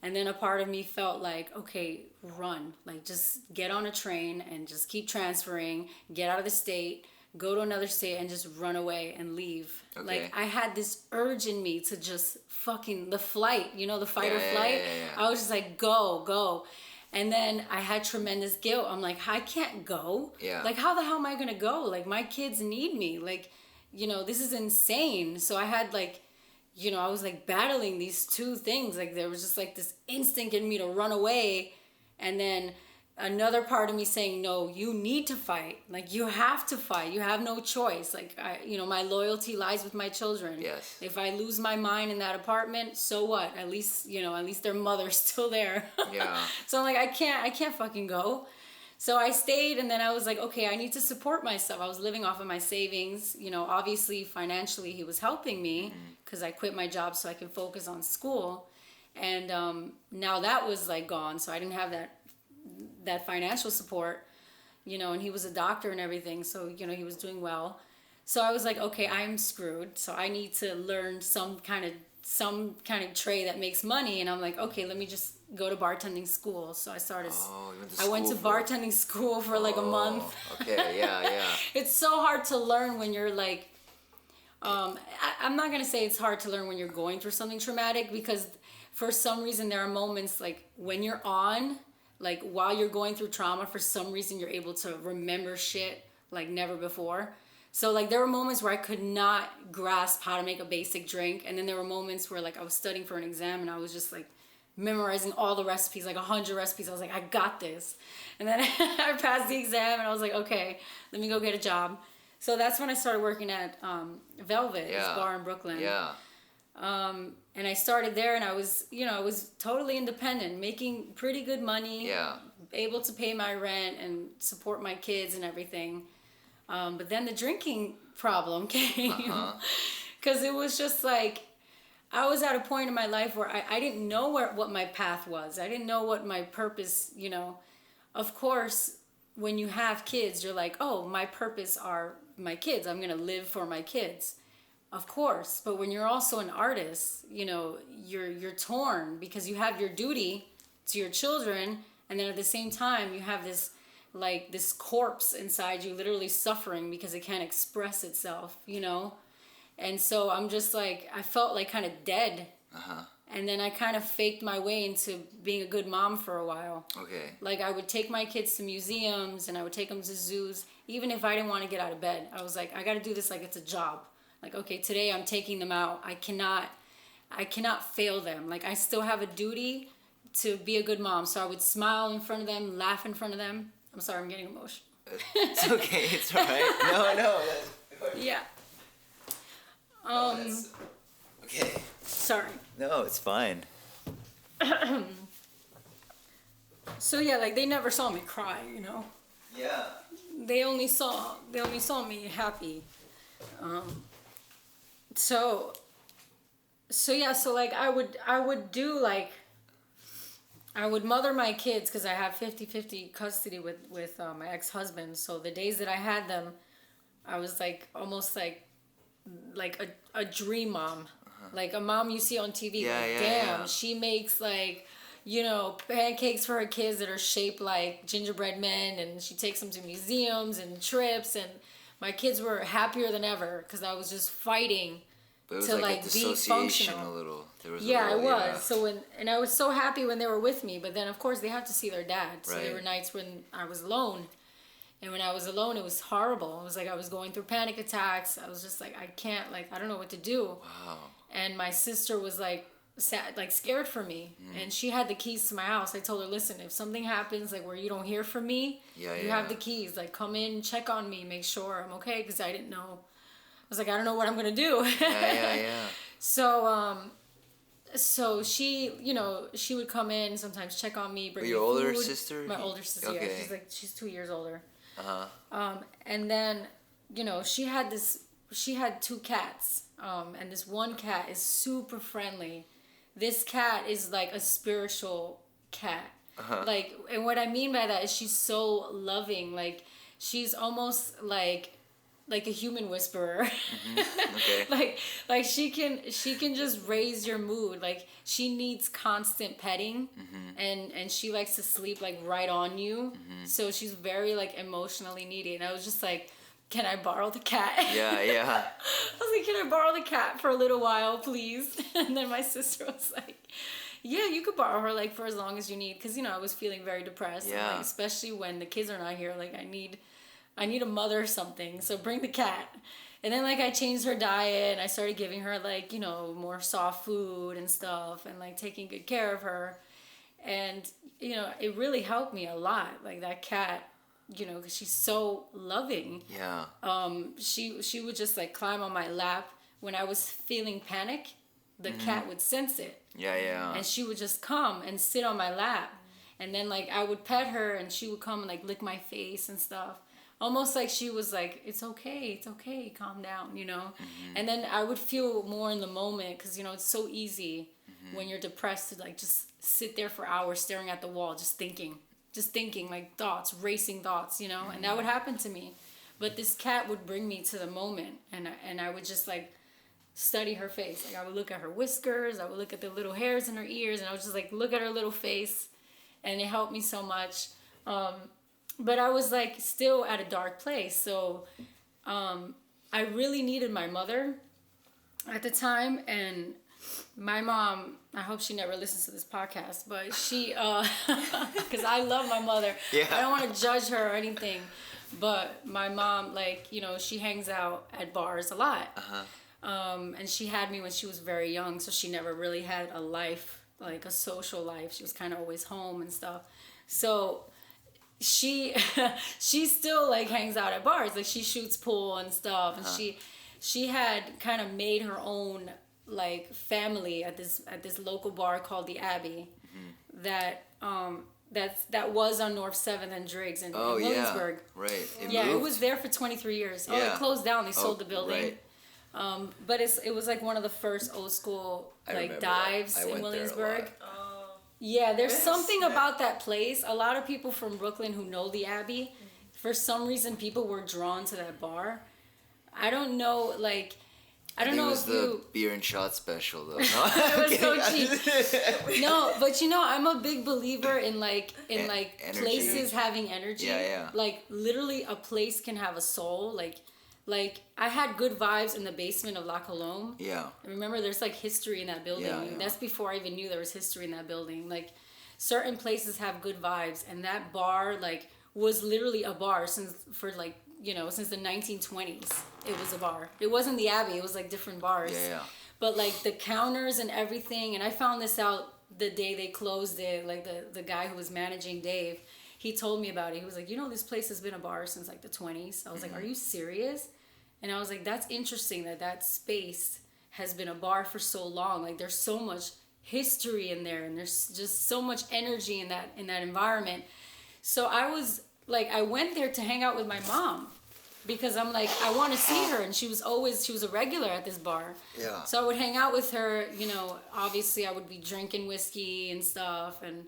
And then a part of me felt like, okay, run. Like just get on a train and just keep transferring, get out of the state, go to another state and just run away and leave. Okay. Like I had this urge in me to just fucking the flight, the fight or flight. Yeah. I was just like, go. And then I had tremendous guilt. I'm like, I can't go. Yeah. Like, how the hell am I going to go? Like, my kids need me. Like, this is insane. So I had, like, I was, like, battling these 2 things. Like, there was just, like, this instinct in me to run away. And then another part of me saying, no, you need to fight. Like, you have to fight. You have no choice. Like, my loyalty lies with my children. Yes. If I lose my mind in that apartment, so what? At least their mother's still there. Yeah. So I'm like, I can't fucking go. So I stayed, and then I was like, okay, I need to support myself. I was living off of my savings. Obviously, financially, he was helping me because I quit my job so I could focus on school. And now that was, like, gone, so I didn't have that financial support, and he was a doctor and everything, so he was doing well. So I was like, okay, I'm screwed, so I need to learn some kind of trade that makes money. And I'm like, okay, let me just go to bartending school. So I started I went to bartending school for like a month. Okay. Yeah. It's so hard to learn when you're like I'm not gonna say it's hard to learn when you're going through something traumatic, because for some reason there are moments like when you're on, like while you're going through trauma, for some reason you're able to remember shit like never before. So like there were moments where I could not grasp how to make a basic drink, and then there were moments where like I was studying for an exam and I was just like memorizing all the recipes, like 100 recipes. I was like, I got this. And then I passed the exam and I was like, okay, let me go get a job. So that's when I started working at Velvet, this bar in Brooklyn. Yeah. And I started there, and I was totally independent, making pretty good money. Yeah. Able to pay my rent and support my kids and everything. But then the drinking problem came. Because it was just like, I was at a point in my life where I didn't know what my path was. I didn't know what my purpose, Of course, when you have kids, you're like, oh, my purpose are my kids. I'm going to live for my kids. Of course. But when you're also an artist, you're torn because you have your duty to your children. And then at the same time, you have this corpse inside you literally suffering because it can't express itself, And so I'm just like, I felt like kind of dead. And then I kind of faked my way into being a good mom for a while. Okay. Like I would take my kids to museums and I would take them to zoos, even if I didn't want to get out of bed. I was like, I got to do this like it's a job. Like, okay, today I'm taking them out. I cannot fail them. Like, I still have a duty to be a good mom. So I would smile in front of them, laugh in front of them. I'm sorry, I'm getting emotional. It's okay. It's all right. No. Yeah. Okay. Sorry. No, it's fine. So yeah, like they never saw me cry, Yeah. They only saw me happy. So yeah, so like I would do like, I would mother my kids because I have 50-50 custody with my ex-husband. So the days that I had them, I was like almost like a dream mom, like a mom you see on TV. Damn, she makes like, pancakes for her kids that are shaped like gingerbread men, and she takes them to museums and trips, and my kids were happier than ever because I was just fighting to like be functional. A little. There was I was. Yeah. So I was so happy when they were with me, but then of course they have to see their dad. So there were nights when I was alone. And when I was alone, it was horrible. It was like I was going through panic attacks. I was just like, I can't, like, I don't know what to do. Wow. And my sister was like, scared for me. And she had the keys to my house. I told her, listen, if something happens, like, where you don't hear from me, you have the keys. Like, come in, check on me, make sure I'm okay. Because I didn't know. I was like, I don't know what I'm going to do. So she, she would come in, sometimes check on me, bring me food. Your older sister? My older sister, okay. Yeah. She's 2 years older. And then, she had 2 cats. And this one cat is super friendly. This cat is like a spiritual cat. Like, and what I mean by that is she's so loving. Like, she's almost like a human whisperer. Okay. like she can just raise your mood. Like, she needs constant petting, and she likes to sleep like right on you. So she's very like emotionally needy. And I was just like, can I borrow the cat? Yeah. I was like, can I borrow the cat for a little while, please? And then my sister was like, yeah, you could borrow her like for as long as you need, because I was feeling very depressed. Yeah. And, like, especially when the kids are not here, like I need a mother or something, so bring the cat. And then like I changed her diet and I started giving her like, more soft food and stuff, and like taking good care of her. And it really helped me a lot, like that cat, because she's so loving. Yeah. She would just like climb on my lap when I was feeling panic. The cat would sense it. Yeah. And she would just come and sit on my lap, and then like I would pet her and she would come and like lick my face and stuff. Almost like she was like, it's okay, calm down, And then I would feel more in the moment because, it's so easy when you're depressed to like just sit there for hours staring at the wall, just thinking like racing thoughts, And that would happen to me. But this cat would bring me to the moment, and I would just like study her face. Like I would look at her whiskers, I would look at the little hairs in her ears, and I would just like look at her little face, and it helped me so much. But I was like still at a dark place. So I really needed my mother at the time. And my mom, I hope she never listens to this podcast, but she, because I love my mother. Yeah. I don't want to judge her or anything. But my mom, like, you know, she hangs out at bars a lot. And she had me when she was very young, so she never really had a life, like a social life. She was kind of always home and stuff. So she still like hangs out at bars. Like she shoots pool and stuff. And she had kind of made her own like family at this local bar called the Abbey. That was on North 7th and Driggs in Williamsburg. Yeah. Right. It was there for 23 years. Yeah. Oh, it closed down. They sold the building. Right. But it was like one of the first old school like dives in Williamsburg. Yeah, there's something about that place. A lot of people from Brooklyn who know the Abbey, for some reason, people were drawn to that bar. I don't know, like. I don't know if it was the beer and shot special though. No? It was so cheap. No, but you know, I'm a big believer in places having energy. Yeah. Like literally, a place can have a soul. Like I had good vibes in the basement of La Colombe. Yeah. Remember, there's like history in that building. Yeah. That's before I even knew there was history in that building. Like certain places have good vibes, and that bar like was literally a bar since the 1920s. It was a bar. It wasn't the Abbey. It was like different bars. Yeah. But like the counters and everything, and I found this out the day they closed it. Like the guy who was managing Dave, he told me about it. He was like, you know, this place has been a bar since like the 20s. I was like, are you serious? And I was like, that's interesting that space has been a bar for so long. Like there's so much history in there, and there's just so much energy in that environment. So I was like, I went there to hang out with my mom because I'm like, I want to see her. And she was a regular at this bar. Yeah. So I would hang out with her, you know, obviously I would be drinking whiskey and stuff. And,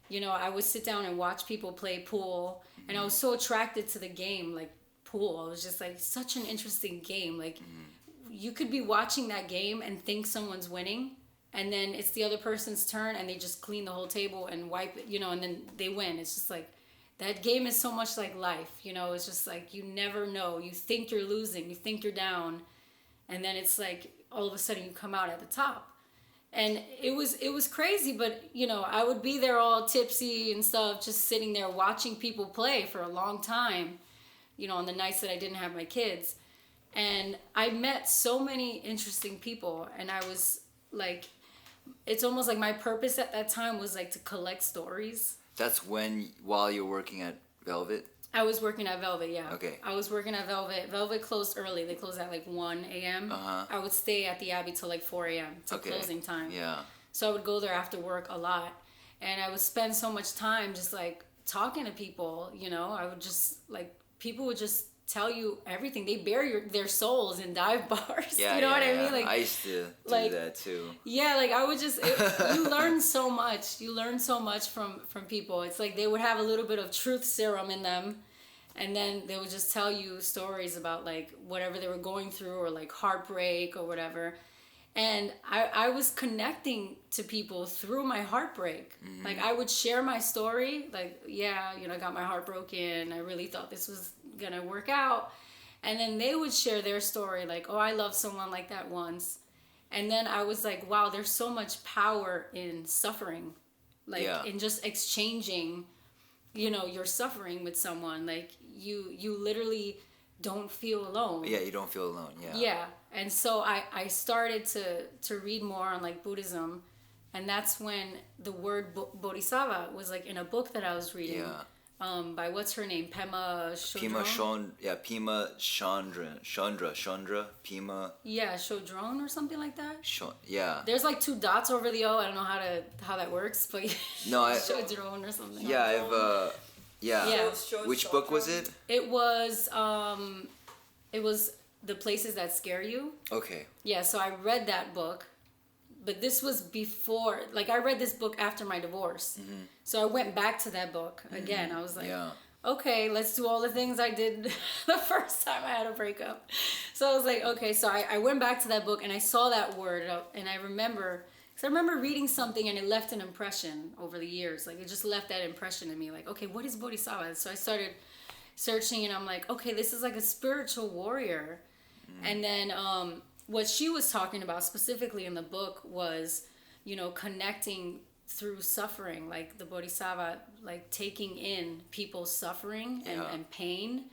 you know, I would sit down and watch people play pool. And I was so attracted to the game, like pool. I was just like, such an interesting game. Like you could be watching that game and think someone's winning. And then it's the other person's turn and they just clean the whole table and wipe it, you know, and then they win. It's just like, that game is so much like life, you know. It's just like you never know. You think you're losing, you think you're down, and then it's like all of a sudden you come out at the top. And it was crazy, but you know, I would be there all tipsy and stuff, just sitting there watching people play for a long time, you know, on the nights that I didn't have my kids. And I met so many interesting people, and I was like, it's almost like my purpose at that time was like to collect stories. That's while you're working at Velvet? I was working at Velvet, yeah. Okay. I was working at Velvet. Velvet closed early. They closed at like 1 a.m. I would stay at the Abbey till like 4 a.m. till closing time. Yeah. So I would go there after work a lot. And I would spend so much time just like talking to people, you know. I would just like, people would just tell you everything. They bare their souls in dive bars. Yeah, you know what I mean? Like I used to do that too. Yeah, like I would just you learn so much. You learn so much from people. It's like they would have a little bit of truth serum in them, and then they would just tell you stories about like whatever they were going through, or like heartbreak or whatever. And I was connecting to people through my heartbreak. Like I would share my story, like, yeah, you know, I got my heart broken. I really thought this was gonna work out. And then they would share their story, like, oh, I loved someone like that once. And then I was like, wow, there's so much power in suffering. Like in just exchanging, you know, your suffering with someone. Like you literally don't feel alone. Yeah, you don't feel alone. Yeah. And so I started to read more on like Buddhism, and that's when the word bodhisattva was like in a book that I was reading. Yeah. By what's her name? Pema Chodron? Pema Chandra, Pema. Yeah, Chodron or something like that. Yeah. There's like 2 dots over the O. I don't know how that works, but Chodron or something. Yeah, Yeah. Which book was it? It was The Places That Scare You. Okay. Yeah, so I read that book, but this was before, like I read this book after my divorce. So I went back to that book again. I was like, okay, let's do all the things I did the first time I had a breakup. So I was like, okay, so I went back to that book and I saw that word, and I remember reading something and it left an impression over the years. Like it just left that impression in me, like, okay, what is bodhisattva? So I started searching and I'm like, okay, this is like a spiritual warrior. And then what she was talking about specifically in the book was, you know, connecting through suffering, like the bodhisattva, like taking in people's suffering and pain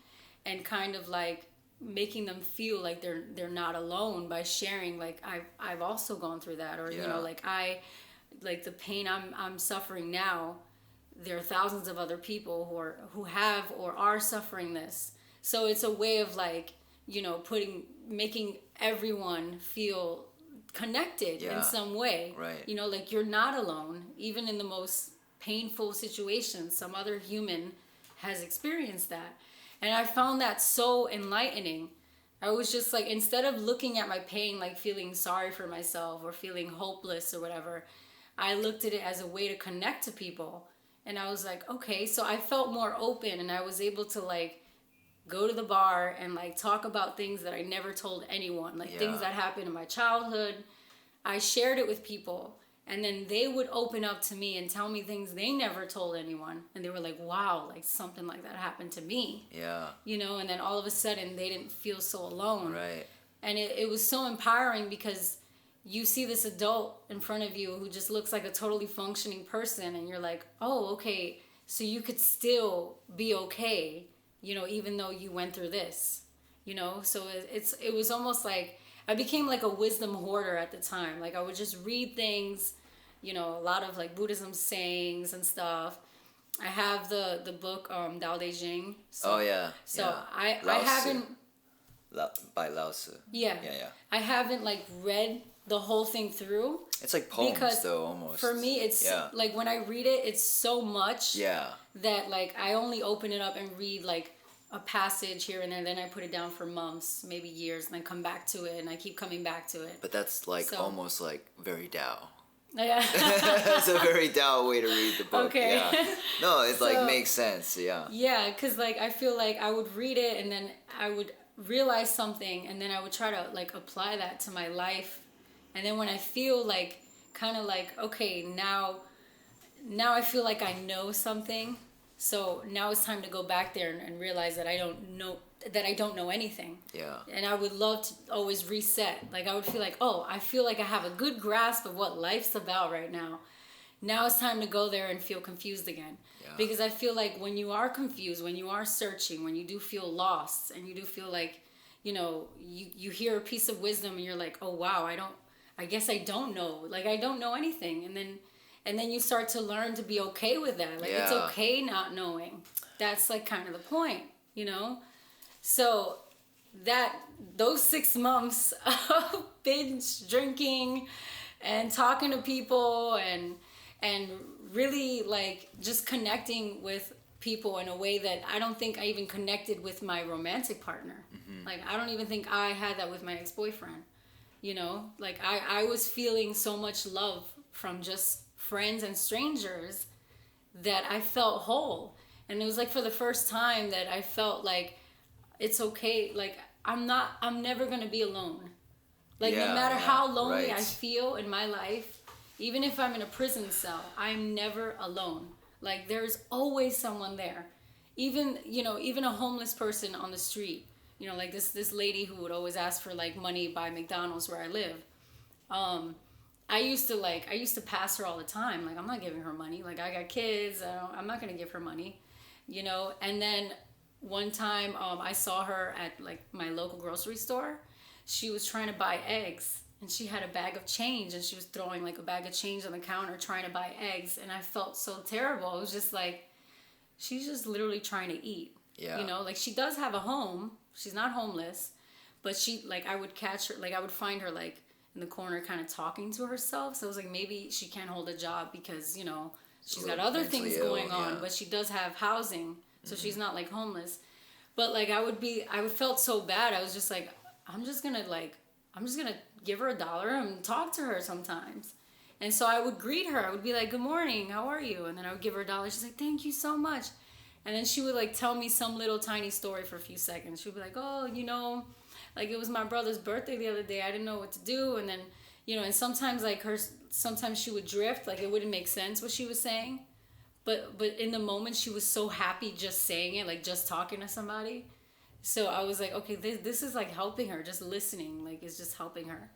and kind of like making them feel like they're not alone by sharing, like I've also gone through that, or you know, like the pain I'm suffering now, there are thousands of other people who have or are suffering this. So it's a way of like, you know, making everyone feel connected in some way. Right. You know, like you're not alone, even in the most painful situations. Some other human has experienced that. And I found that so enlightening. I was just like, instead of looking at my pain, like feeling sorry for myself or feeling hopeless or whatever, I looked at it as a way to connect to people. And I was like, okay, so I felt more open, and I was able to like go to the bar and like talk about things that I never told anyone, like things that happened in my childhood. I shared it with people, and then they would open up to me and tell me things they never told anyone. And they were like, wow, like something like that happened to me. Yeah. You know, and then all of a sudden they didn't feel so alone. Right. And it was so empowering, because you see this adult in front of you who just looks like a totally functioning person, and you're like, oh, okay, so you could still be okay, you know, even though you went through this, you know. So it was almost like I became like a wisdom hoarder at the time. Like I would just read things, you know, a lot of like Buddhism sayings and stuff. I have the book Tao Te Ching. So, I haven't by Lao Tzu. Yeah. I haven't like read the whole thing through. It's like poems though, almost. For me, it's like when I read it, it's so much that like I only open it up and read like a passage here and there, then I put it down for months, maybe years, and then come back to it, and I keep coming back to it. But that's like almost like very Tao. Yeah. It's a very Tao way to read the book. Okay. Yeah. No, it's like makes sense. Yeah. Yeah, because like I feel like I would read it and then I would realize something, and then I would try to like apply that to my life. And then when I feel like kind of like, okay, now I feel like I know something. So now it's time to go back there and realize that I don't know anything. Yeah. And I would love to always reset. Like I would feel like, oh, I feel like I have a good grasp of what life's about right now. Now it's time to go there and feel confused again. Yeah. Because I feel like when you are confused, when you are searching, when you do feel lost, and you do feel like, you know, you hear a piece of wisdom and you're like, oh wow, I guess I don't know. Like I don't know anything. And then you start to learn to be okay with that. Like it's okay not knowing. That's like kind of the point, you know? So those 6 months of binge drinking and talking to people and really like just connecting with people in a way that I don't think I even connected with my romantic partner. Mm-hmm. Like I don't even think I had that with my ex-boyfriend. You know, like I was feeling so much love from just friends and strangers that I felt whole. And it was like for the first time that I felt like it's okay. Like I'm never going to be alone. Like no matter how lonely I feel in my life, even if I'm in a prison cell, I'm never alone. Like there's always someone there. Even a homeless person on the street, you know, like this lady who would always ask for like money by McDonald's where I live. I used to pass her all the time. Like, I'm not giving her money. Like, I got kids. I'm not going to give her money, you know? And then one time, I saw her at like my local grocery store. She was trying to buy eggs, and she had a bag of change, and she was throwing like a bag of change on the counter trying to buy eggs. And I felt so terrible. It was just like, she's just literally trying to eat. Yeah. You know, like she does have a home. She's not homeless, but I would catch her, like I would find her like in the corner kind of talking to herself. So I was like, maybe she can't hold a job because, you know, she's got other things going on, but she does have housing. So she's not like homeless. But like I felt so bad. I was just like, I'm just going to give her $1 and talk to her sometimes. And so I would greet her. I would be like, good morning, how are you? And then I would give her $1. She's like, thank you so much. And then she would like tell me some little tiny story for a few seconds. She would be like, oh, you know, like it was my brother's birthday the other day. I didn't know what to do. And then, you know, and sometimes sometimes she would drift. Like it wouldn't make sense what she was saying. But in the moment she was so happy just saying it, like just talking to somebody. So I was like, okay, this is like helping her. Just listening, like it's just helping her.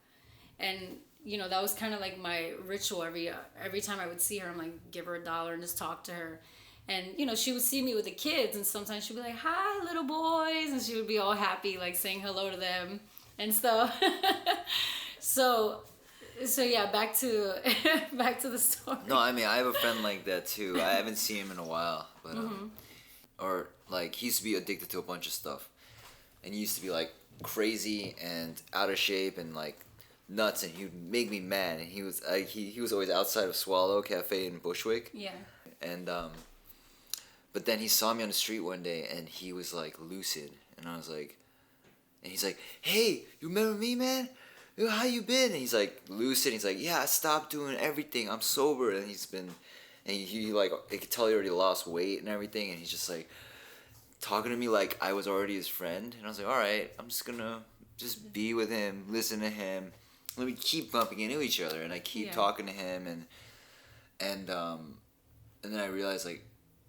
And, you know, that was kind of like my ritual. Every time I would see her, I'm like, give her $1 and just talk to her. And, you know, she would see me with the kids, and sometimes she'd be like, "Hi, little boys," and she would be all happy, like saying hello to them and stuff. so yeah, back to the story. No, I mean, I have a friend like that too. I haven't seen him in a while, but or like he used to be addicted to a bunch of stuff, and he used to be like crazy and out of shape and like nuts, and he would make me mad. And he was he was always outside of Swallow Cafe in Bushwick. Yeah. And but then he saw me on the street one day, and he was like lucid, and I was like, and he's like, "Hey, you remember me, man? Yo, how you been?" And he's like lucid. He's like, "Yeah, I stopped doing everything. I'm sober." And he's been, and he like, I could tell he already lost weight and everything. And he's just like talking to me like I was already his friend. And I was like, all right, I'm just gonna just be with him, listen to him. Let me keep bumping into each other, and I keep talking to him, and then I realized like,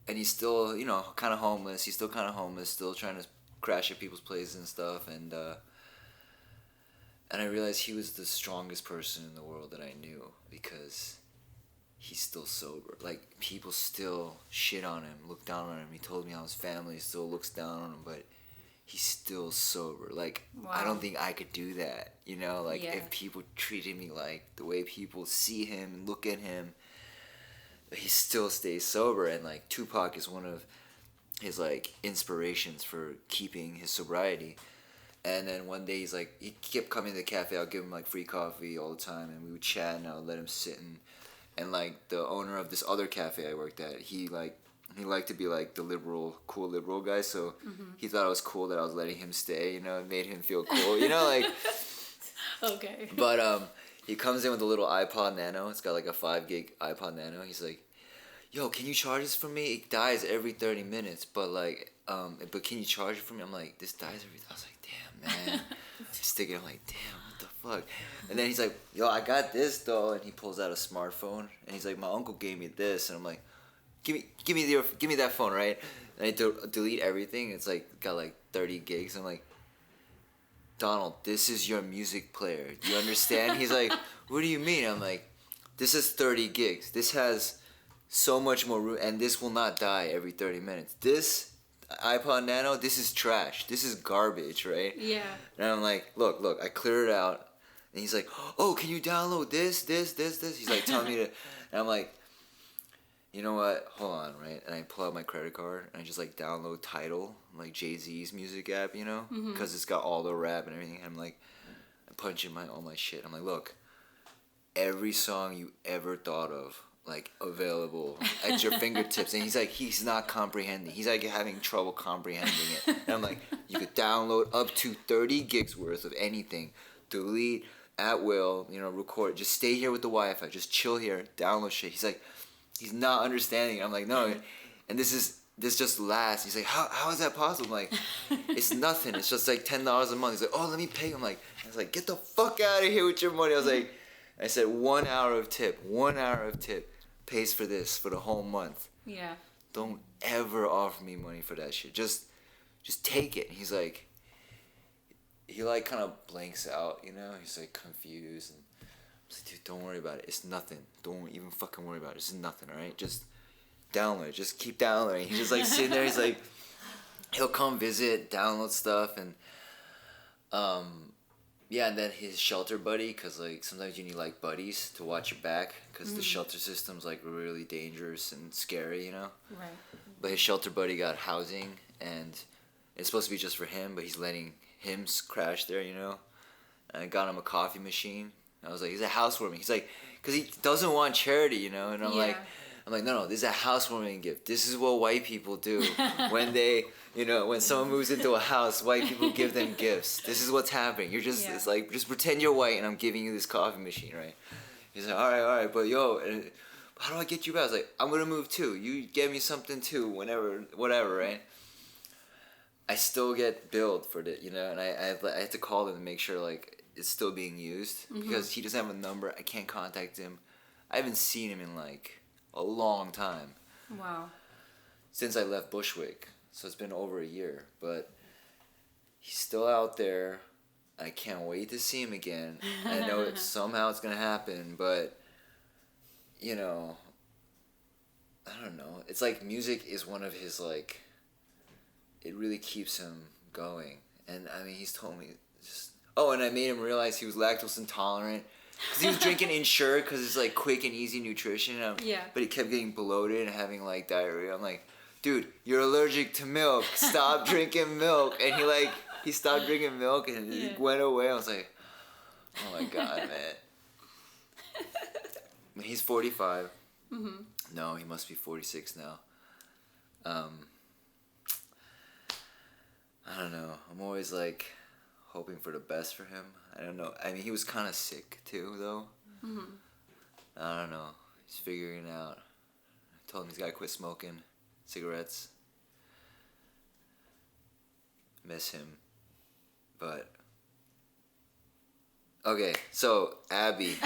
and he's still, you know, kind of homeless. He's still kind of homeless, still trying to crash at people's places and stuff, and I realized he was the strongest person in the world that I knew, because he's still sober. Like, people still shit on him, look down on him. He told me how his family still looks down on him, but he's still sober. Like, wow. I don't think I could do that, you know? Like, if people treated me like the way people see him and look at him, he still stays sober. And, like, Tupac is one of his, like, inspirations for keeping his sobriety. And then one day he's like, he kept coming to the cafe. I'll give him like free coffee all the time, and we would chat, and I would let him sit. And like the owner of this other cafe I worked at, he liked to be like the cool liberal guy. So he thought it was cool that I was letting him stay. You know, it made him feel cool. You know, like. Okay. But he comes in with a little iPod Nano. It's got like a 5 gig iPod Nano. He's like, "Yo, can you charge this for me? It dies every 30 minutes, but like, but can you charge it for me?" I'm like, "This dies every." I was like, "Damn, man." Stick it. I'm like, "Damn, what the fuck?" And then he's like, "Yo, I got this though," and he pulls out a smartphone, and he's like, "My uncle gave me this," and I'm like, give me that phone, right?" And I delete everything. It's like got like 30 gigs. I'm like, "Donald, this is your music player. Do you understand?" He's like, "What do you mean?" I'm like, "This is 30 gigs. This has so much more room, and this will not die every 30 minutes. This iPod Nano, this is trash. This is garbage, right?" Yeah. And I'm like, look, I cleared it out. And he's like, "Oh, can you download this? He's like telling me to, and I'm like, "You know what? Hold on," right? And I pull out my credit card, and I just like download Tidal, like Jay-Z's music app, you know? Because it's got all the rap and everything. And I'm like, I punch in all my shit. I'm like, "Look, every song you ever thought of, like, available at your fingertips." And he's not comprehending. He's like having trouble comprehending it. And I'm like, "You could download up to 30 gigs worth of anything, delete at will, you know, record, just stay here with the Wi-Fi, just chill here, download shit." He's like, he's not understanding. I'm like, "No," and this just lasts. He's like, how is that possible?" I'm like, "It's nothing. It's just like $10 a month." He's like, "Oh, let me pay." I'm like, "Get the fuck out of here with your money." I said, 1 hour of tip pays for this for the whole month. Yeah. Don't ever offer me money for that shit. Just take it." And he's like, he like kind of blanks out, you know? He's like confused. And I was like, "Dude, don't worry about it. It's nothing. Don't even fucking worry about it. It's nothing, all right? Just download it. Just keep downloading." He's just like sitting there. He's like, he'll come visit, download stuff, and yeah, and then his shelter buddy, because like sometimes you need like buddies to watch your back, because the shelter system's like really dangerous and scary, you know? Right. But his shelter buddy got housing, and it's supposed to be just for him, but he's letting him crash there, you know? And I got him a coffee machine. I was like, "He's a housewarming." He's like, because he doesn't want charity, you know? And I'm like, no, this is a housewarming gift. This is what white people do when they, you know, when someone moves into a house, white people give them gifts. This is what's happening. You're just, it's like, just pretend you're white, and I'm giving you this coffee machine, right? He's like, all right, but yo, how do I get you back? I was like, "I'm gonna move too. You get me something too, whenever, whatever, right?" I still get billed for it, you know, and I had to call them to make sure like it's still being used, because he doesn't have a number. I can't contact him. I haven't seen him in like a long time. Wow. Since I left Bushwick, so it's been over a year, but he's still out there. I can't wait to see him again. I know somehow it's gonna happen, but you know, I don't know. It's like music is one of his like. It really keeps him going, and I mean, he's told me just. Oh, and I made him realize he was lactose intolerant because he was drinking Ensure because it's like quick and easy nutrition. Yeah. But he kept getting bloated and having like diarrhea. I'm like, dude, you're allergic to milk. Stop drinking milk. And he stopped drinking milk and it went away. I was like, oh my god, man. He's 45. Mm-hmm. No, he must be 46 now. I don't know. I'm always like hoping for the best for him. I don't know. I mean, he was kind of sick too, though. Mm-hmm. I don't know. He's figuring it out. I told him he's got to quit smoking cigarettes. Miss him. But okay, so Abby,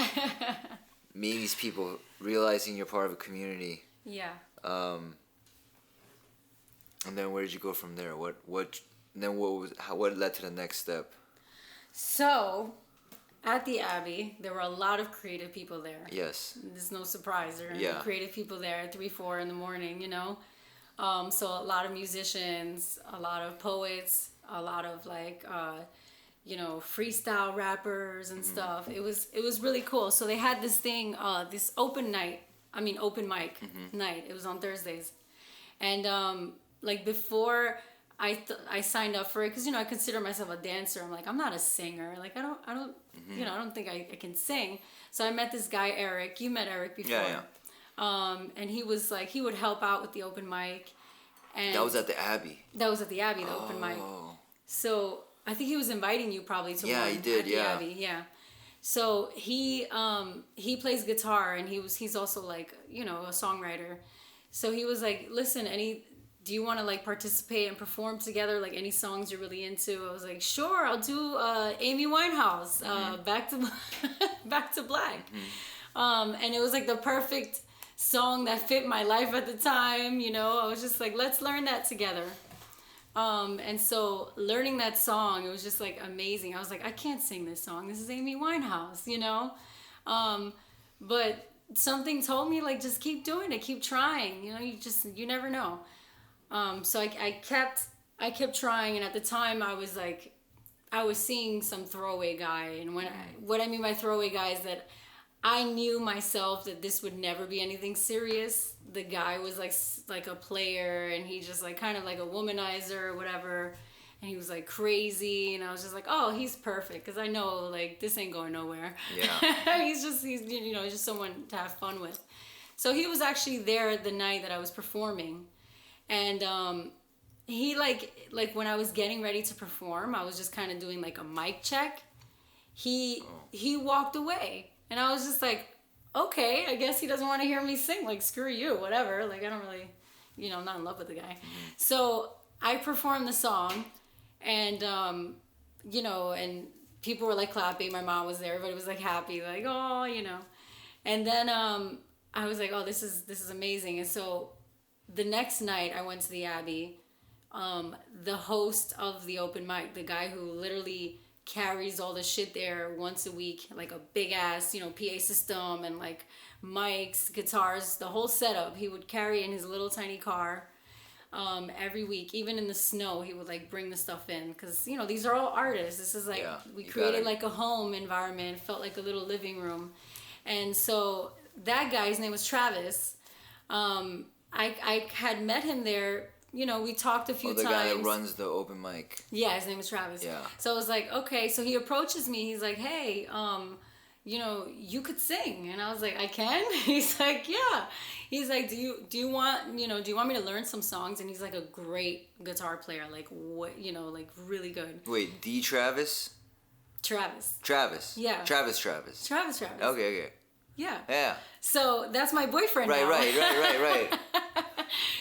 meeting these people, realizing you're part of a community. Yeah. And then where did you go from there? What led to the next step? So, at the Abbey, there were a lot of creative people there. Yes. There's no surprise. There are creative people there at 3-4 in the morning, you know. So a lot of musicians, a lot of poets, a lot of like, freestyle rappers and stuff. It was really cool. So they had this thing, this open mic night. It was on Thursdays, and before I signed up for it, because I consider myself a dancer. I'm like, I'm not a singer. Like I don't I don't think I can sing. So I met this guy Eric. You met Eric before. Yeah. And he was like, he would help out with the open mic. And that was at the Abbey. That was at the Abbey, the open mic. So I think he was inviting you probably to one he did, at the Abbey. Yeah. So he plays guitar, and he's also like, a songwriter. So he was like, listen, do you want to like participate and perform together, like any songs you're really into? I was like, sure, I'll do Amy Winehouse, Back to Black. And it was like the perfect song that fit my life at the time. I was just like, let's learn that together. And so learning that song, it was just like amazing. I was like, I can't sing this song. This is Amy Winehouse, but something told me like, just keep doing it, keep trying. You never know. So I kept trying, and at the time I was seeing some throwaway guy, and what I mean by throwaway guy is that I knew myself that this would never be anything serious. The guy was like a player, and he just like kind of like a womanizer or whatever, and he was like crazy, and I was just like, oh, he's perfect, because I know like this ain't going nowhere. Yeah. he's just someone to have fun with. So he was actually there the night that I was performing. And he like when I was getting ready to perform, I was just kind of doing like a mic check. He walked away, and I was just like, okay, I guess he doesn't want to hear me sing. Like, screw you, whatever. Like, I don't really, I'm not in love with the guy. So I performed the song, and and people were like clapping. My mom was there. Everybody was like happy, like, oh, And then I was like, oh, this is amazing. And so the next night I went to the Abbey. The host of the open mic, the guy who literally carries all the shit there once a week, like a big ass, PA system and like mics, guitars, the whole setup, he would carry in his little tiny car every week. Even in the snow, he would like bring the stuff in, because these are all artists. This is like, we created like a home environment, felt like a little living room. And so that guy, his name was Travis. I had met him there. We talked a few times. The guy that runs the open mic. Yeah, his name is Travis. Yeah. So I was like, okay. So he approaches me. He's like, hey, you could sing. And I was like, I can? He's like, yeah. He's like, do you want me to learn some songs? And he's like a great guitar player, like what, like really good. Wait, Travis? Travis. Yeah. Travis. Okay. Yeah. So that's my boyfriend now. Right.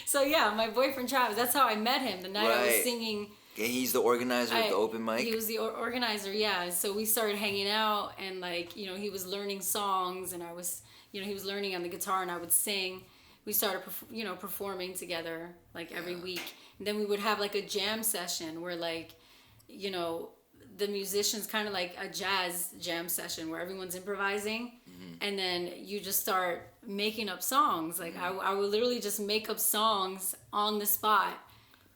So yeah, my boyfriend Travis. That's how I met him the night I was singing. And he's the organizer of the open mic? He was the organizer, yeah. So we started hanging out, and like, he was learning songs, and I was, he was learning on the guitar, and I would sing. We started, performing together like every week. And then we would have like a jam session where like, the musicians, kind of like a jazz jam session where everyone's improvising. and then you just start making up songs. Like I would literally just make up songs on the spot,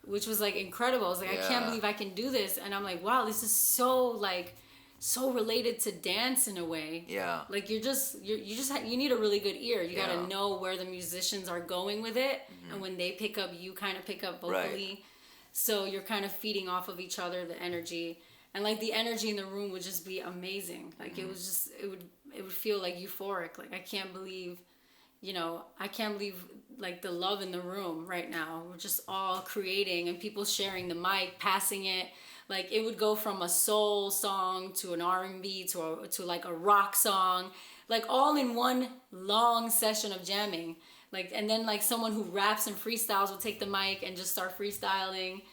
which was like incredible. I was like, I can't believe I can do this. And I'm like, wow, this is so related to dance in a way. Yeah. Like you need a really good ear. You got to know where the musicians are going with it. And when they pick up, you kind of pick up vocally. Right. So you're kind of feeding off of each other, the energy. And like the energy in the room would just be amazing. Like it was just, it would feel like euphoric. Like I can't believe like the love in the room right now. We're just all creating and people sharing the mic, passing it. Like it would go from a soul song to an R&B to like a rock song, like all in one long session of jamming. Like, and then like someone who raps and freestyles will take the mic and just start freestyling.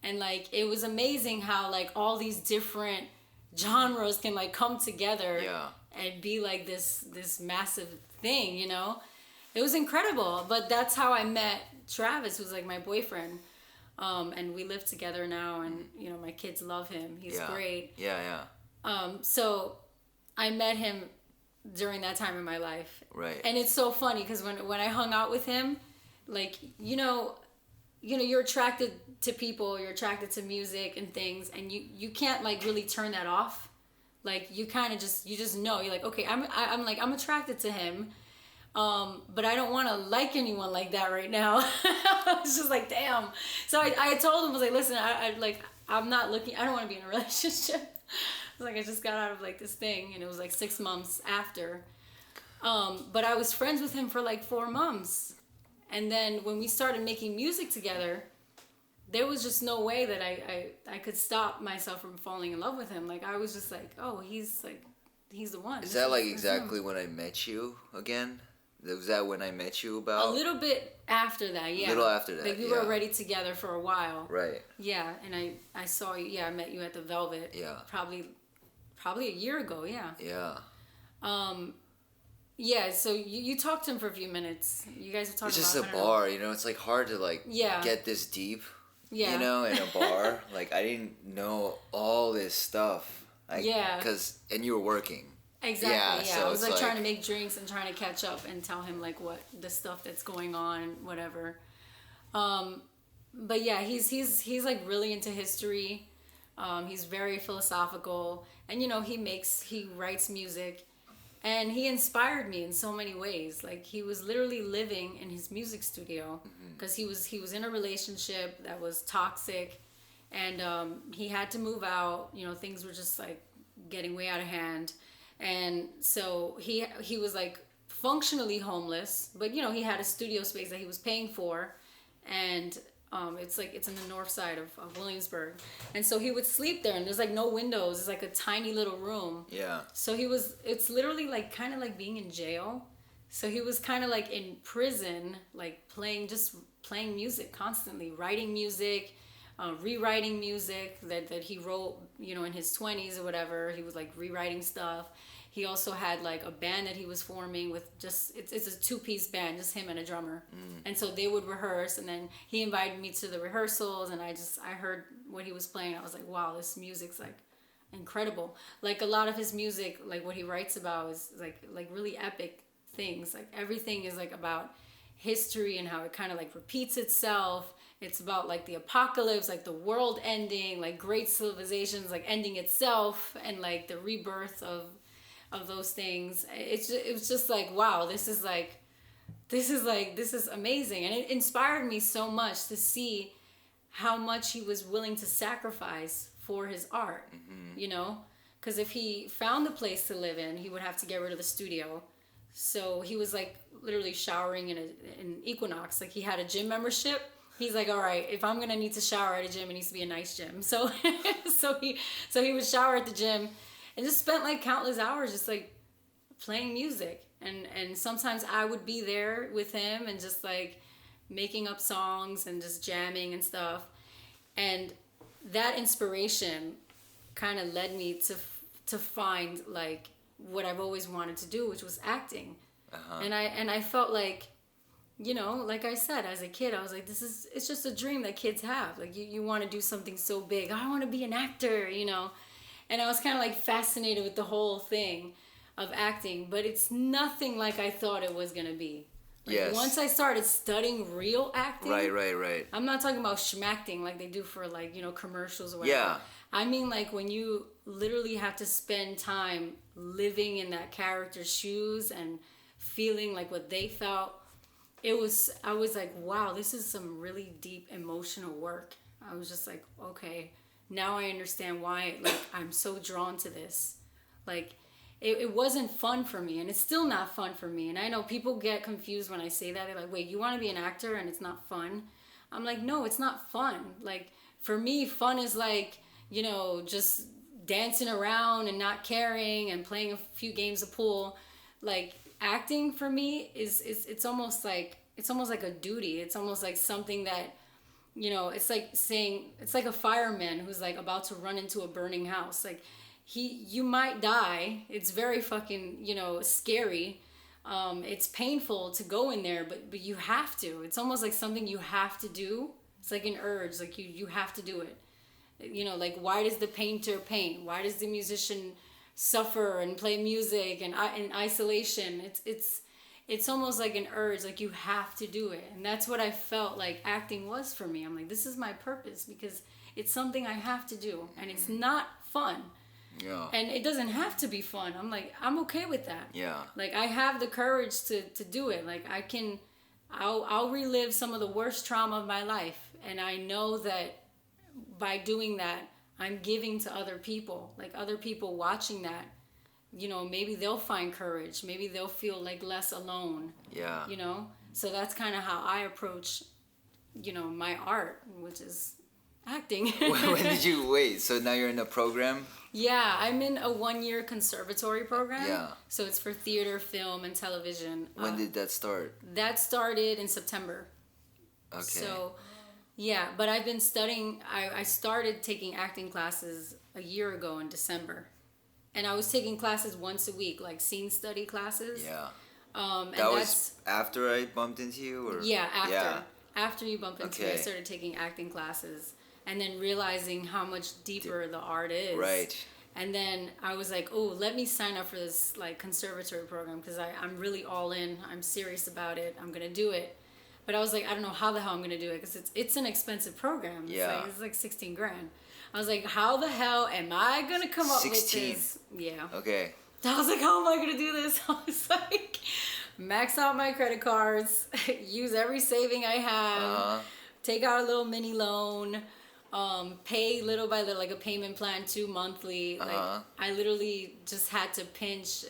And like, it was amazing how like all these different genres can like come together and be like this massive thing, you know? It was incredible. But that's how I met Travis, who's like my boyfriend. And we live together now, and you know, my kids love him. He's great. So I met him during that time in my life. Right. And it's so funny because when I hung out with him, like, you know, you're attracted to people, you're attracted to music and things, and you can't like really turn that off. Like you kind of just know, you're like, okay, I'm attracted to him. But I don't want to like anyone like that right now. I was just like, damn. So I told him, I was like, listen, I'm not looking, I don't want to be in a relationship. I was like, I just got out of like this thing, and it was like 6 months after. But I was friends with him for like 4 months. And then when we started making music together, there was just no way that I could stop myself from falling in love with him. Like I was just like, oh, he's the one. Is that like exactly when I met you again? Was that when I met you about? A little bit after that, yeah. A little after that, like we were already together for a while. Right. Yeah, and I saw you, I met you at the Velvet. Yeah. Probably a year ago, yeah. Yeah. Yeah, so you talked to him for a few minutes. You guys were talking about... It's just a bar, you know? It's like hard to like get this deep, you know, in a bar. Like I didn't know all this stuff. And you were working. Exactly, yeah. So I was like trying to make drinks and trying to catch up and tell him like what the stuff that's going on and whatever. But yeah, he's like really into history. He's very philosophical, and you know, he writes music, and he inspired me in so many ways. Like he was literally living in his music studio because he was in a relationship that was toxic, and he had to move out. You know, things were just like getting way out of hand. And so he was like functionally homeless, but you know, he had a studio space that he was paying for, and it's in the north side of Williamsburg, and so he would sleep there, and there's like no windows, it's like a tiny little room. Yeah. So it's literally like kind of like being in jail. So he was kind of like in prison, like playing music constantly, writing music, rewriting music that he wrote, you know, in his 20s or whatever. He was like rewriting stuff. He also had like a band that he was forming with it's a 2-piece band, just him and a drummer. And so they would rehearse, and then he invited me to the rehearsals, and I heard what he was playing. I was like, wow, this music's like incredible. Like a lot of his music, like what he writes about is like really epic things. Like everything is like about history and how it kind of like repeats itself. It's about like the apocalypse, like the world ending, like great civilizations like ending itself, and like the rebirth of those things. It was just like, wow, this is amazing. And it inspired me so much to see how much he was willing to sacrifice for his art, you know? Because if he found a place to live in, he would have to get rid of the studio. So he was like literally showering in Equinox. Like he had a gym membership. He's like, all right, if I'm gonna need to shower at a gym, it needs to be a nice gym. So he would shower at the gym, and just spent like countless hours just like playing music. And sometimes I would be there with him and just like making up songs and just jamming and stuff. And that inspiration kind of led me to find like what I've always wanted to do, which was acting. And I felt like, you know, like I said, as a kid, I was like, it's just a dream that kids have. Like you want to do something so big. I want to be an actor, you know? And I was kind of like fascinated with the whole thing. acting, but it's nothing like I thought it was gonna be. Like, yes. Once I started studying real acting. Right. I'm not talking about schmacting like they do for like, commercials or whatever. Yeah. I mean like when you literally have to spend time living in that character's shoes and feeling like what they felt. I was like, wow, this is some really deep emotional work. I was just like, okay, now I understand why like I'm so drawn to this. Like it wasn't fun for me, and it's still not fun for me. And I know people get confused when I say that. They're like, wait, you want to be an actor and it's not fun? I'm like, no, it's not fun. Like, for me, fun is like, just dancing around and not caring and playing a few games of pool. Like, acting for me is it's almost like a duty. It's almost like something that, it's like saying, it's like a fireman who's like about to run into a burning house. Like, you might die. It's very fucking, scary. It's painful to go in there, but you have to. It's almost like something you have to do. It's like an urge, like you have to do it. Like, why does the painter paint? Why does the musician suffer and play music and in isolation? It's almost like an urge, like you have to do it. And that's what I felt like acting was for me. I'm like, this is my purpose because it's something I have to do, and it's not fun. Yeah. And it doesn't have to be fun. I'm like, I'm okay with that. Yeah. Like, I have the courage to do it. Like, I'll relive some of the worst trauma of my life. And I know that by doing that, I'm giving to other people. Like, other people watching that, maybe they'll find courage. Maybe they'll feel like less alone. Yeah. So that's kind of how I approach, my art, which is acting. When did you wait? So now you're in a program? Yeah, I'm in a 1-year conservatory program. Yeah. So it's for theater, film, and television. When did that start? That started in September. Okay. So, yeah, but I've been studying. I started taking acting classes a year ago in December. And I was taking classes once a week, like scene study classes. Yeah. And that was after I bumped into you? Or? Yeah, after. Yeah. After you bumped into me, I started taking acting classes. And then realizing how much deeper the art is. Right. And then I was like, oh, let me sign up for this like conservatory program because I'm really all in. I'm serious about it. I'm going to do it. But I was like, I don't know how the hell I'm going to do it because it's an expensive program. Yeah. It's like 16 grand. I was like, how the hell am I going to come up with this? Yeah. Okay. I was like, how am I going to do this? I was like, max out my credit cards, use every saving I have, take out a little mini loan. Pay little by little, like a payment plan, 2 monthly. Like, I literally just had to pinch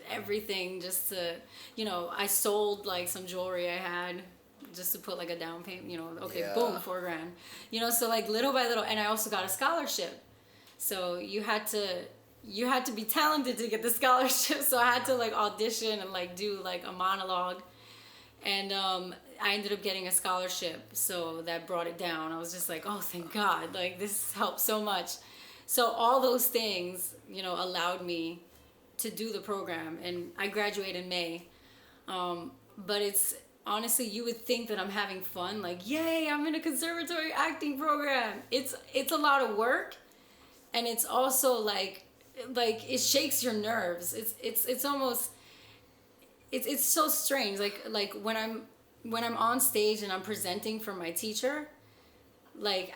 everything just to, I sold like some jewelry I had just to put like a down payment, boom, $4,000. So like little by little, and I also got a scholarship. So you had to be talented to get the scholarship. So I had to like audition and like do like a monologue. And I ended up getting a scholarship, so that brought it down. I was just like, oh, thank God. Like, this helped so much. So all those things, allowed me to do the program. And I graduate in May. But it's, honestly, you would think that I'm having fun. Like, yay, I'm in a conservatory acting program. It's a lot of work. And it's also like it shakes your nerves. It's almost... It's so strange. Like when I'm on stage and I'm presenting for my teacher, like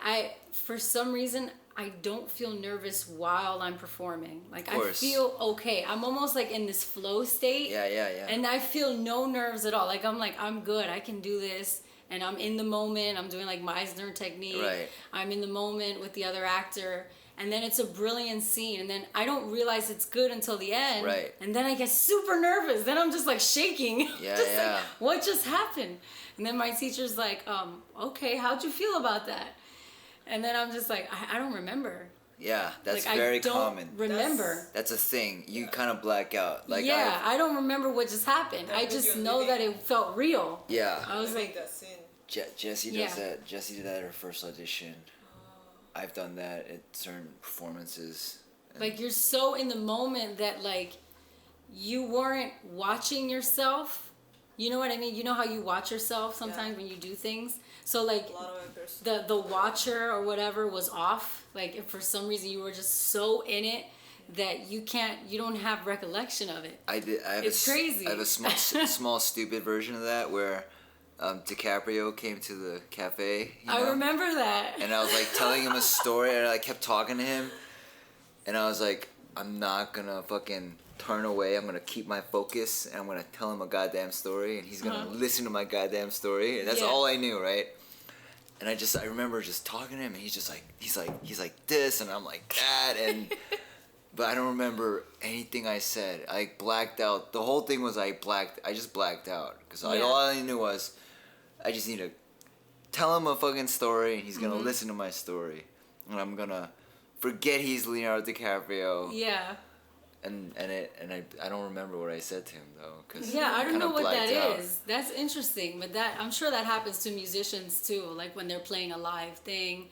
for some reason I don't feel nervous while I'm performing. Like I feel okay. I'm almost like in this flow state. Yeah. And I feel no nerves at all. I'm good. I can do this. And I'm in the moment. I'm doing like Meisner technique. Right. I'm in the moment with the other actor. And then it's a brilliant scene. And then I don't realize it's good until the end. Right. And then I get super nervous. Then I'm just like shaking. Yeah, Like, what just happened? And then my teacher's like, okay, how'd you feel about that? And then I'm just like, I don't remember. Yeah, that's like, very I don't common. Remember. That's a thing. You kind of black out. Like I don't remember what just happened. I just know that it felt real. Yeah. I was like, Jessie does that. Jessie did that at her first audition. I've done that at certain performances. Like, you're so in the moment that, like, you weren't watching yourself. You know what I mean? You know how you watch yourself sometimes when you do things? So, like, the watcher or whatever was off. Like, if for some reason you were just so in it that you don't have recollection of it. It's crazy. I have a small stupid version of that where DiCaprio came to the cafe. I remember that. And I was like telling him a story, and I kept talking to him, and I was like, I'm not gonna fucking turn away. I'm gonna keep my focus, and I'm gonna tell him a goddamn story, and he's gonna listen to my goddamn story. And that's all I knew, right? And I remember just talking to him, and he's like this, and I'm like that, and but I don't remember anything I said. I blacked out. The whole thing was I just blacked out because all I knew was I just need to tell him a fucking story, and he's gonna listen to my story, and I'm gonna forget he's Leonardo DiCaprio. Yeah. And I don't remember what I said to him though, cause I don't know what that out. is. That's interesting, but I'm sure that happens to musicians too. Like when they're playing a live thing,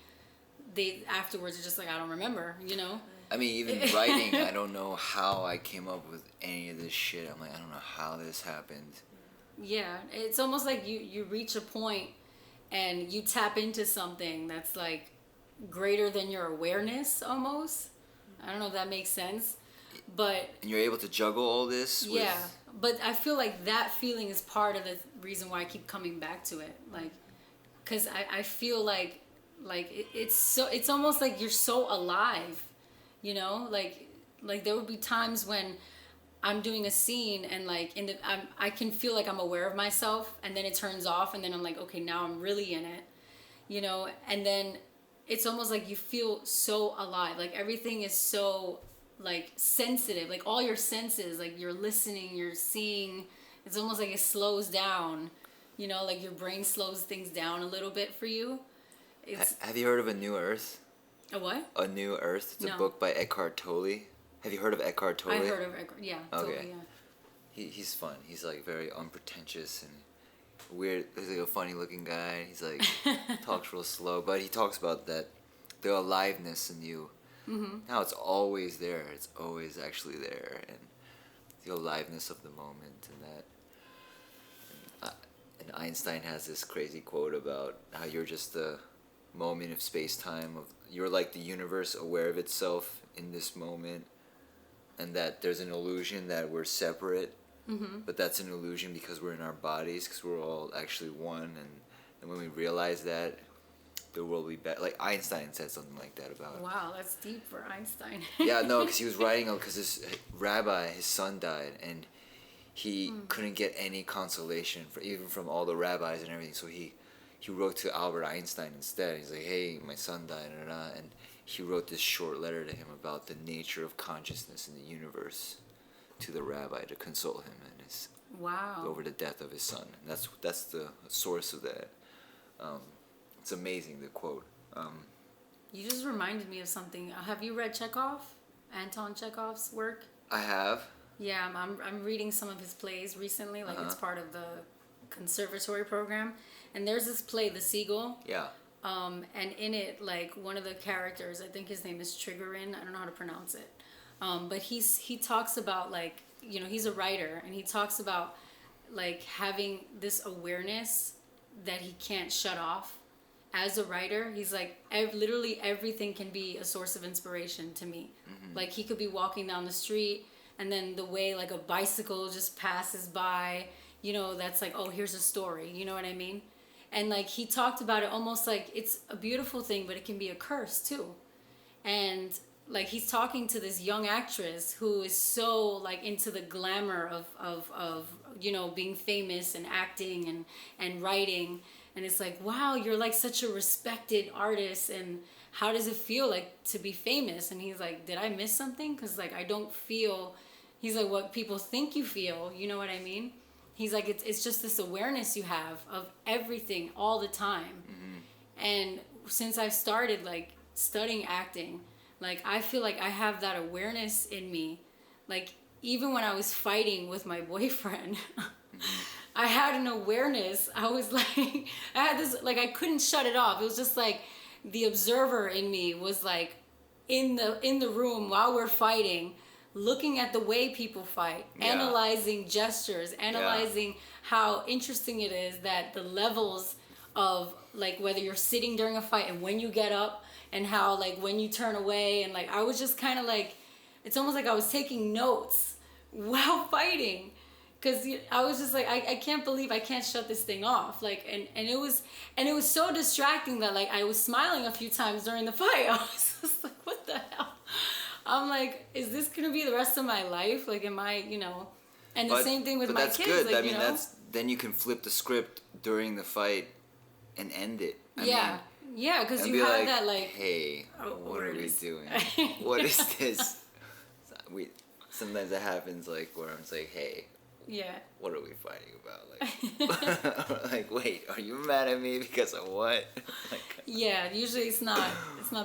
they afterwards are just like, I don't remember, you know. I mean, even writing, I don't know how I came up with any of this shit. I'm like, I don't know how this happened. Yeah, it's almost like you reach a point and you tap into something that's like greater than your awareness almost. I don't know if that makes sense. But and you're able to juggle all this with... but I feel like that feeling is part of the reason why I keep coming back to it, like because I feel like it's almost like you're so alive, you know, like there would be times when I'm doing a scene and like I can feel like I'm aware of myself, and then it turns off, and then I'm like, okay, now I'm really in it, you know, and then it's almost like you feel so alive, like everything is so like sensitive, like all your senses, like you're listening, you're seeing, it's almost like it slows down, you know, like your brain slows things down a little bit for you. Have you heard of A New Earth? A what? A New Earth. It's a book by Eckhart Tolle. Have you heard of Eckhart Tolle? I heard of Eckhart, yeah. Okay. Tolle, yeah. He's fun. He's like very unpretentious and weird. He's like a funny looking guy. He's like talks real slow, but he talks about that the aliveness in you. Now it's always there. It's always actually there, and the aliveness of the moment, and that. And Einstein has this crazy quote about how you're just the moment of space-time. You're like the universe aware of itself in this moment, and that there's an illusion that we're separate, but that's an illusion because we're in our bodies, because we're all actually one, and when we realize that, the world will be better. Like Einstein said something like that about. Wow, that's deep for Einstein. Yeah, no, because he was writing, because his rabbi, his son died, and he couldn't get any consolation even from all the rabbis and everything. So he wrote to Albert Einstein instead. He's like, hey, my son died, and he wrote this short letter to him about the nature of consciousness in the universe to the rabbi to console him over the death of his son. And that's the source of that. It's amazing, the quote. You just reminded me of something. Have you read Chekov? Anton Chekov's work? I have. Yeah, I'm reading some of his plays recently. Like it's part of the conservatory program. And there's this play, The Seagull. Yeah. And in it, like one of the characters, I think his name is Chodron. I don't know how to pronounce it. But he talks about like, you know, he's a writer, and he talks about like having this awareness that he can't shut off. As a writer, he's like, literally everything can be a source of inspiration to me. Like he could be walking down the street, and then the way like a bicycle just passes by, you know, that's like, oh, here's a story. You know what I mean? And like he talked about it almost like it's a beautiful thing, but it can be a curse too. And like he's talking to this young actress who is so like into the glamour of you know, being famous and acting and writing. And it's like, wow, you're like such a respected artist, and how does it feel like to be famous? And he's like, did I miss something? Because like I don't feel, he's like, what people think you feel, you know what I mean? He's like, it's just this awareness you have of everything all the time. And since I've started like studying acting, like I feel like I have that awareness in me. Like even when I was fighting with my boyfriend, I had an awareness. I was like, I had this, like, I couldn't shut it off. It was just like the observer in me was like in the room while we're fighting, looking at the way people fight, analyzing gestures, analyzing how interesting it is that the levels of like whether you're sitting during a fight and when you get up, and how like when you turn away, and like I was just kind of like it's almost like I was taking notes while fighting. Because I was just like, I can't believe I can't shut this thing off. Like, and it was so distracting that like I was smiling a few times during the fight. I was just like, what the hell? I'm like, is this gonna be the rest of my life? Like, am I, And the same thing with my kids. But that's good. Like, Then you can flip the script during the fight and end it. Yeah, because you have that like. Hey, what are we doing? What is this? Sometimes it happens like where I'm like, hey. Yeah. What are we fighting about? Like, like, wait, are you mad at me because of what? Yeah, usually it's not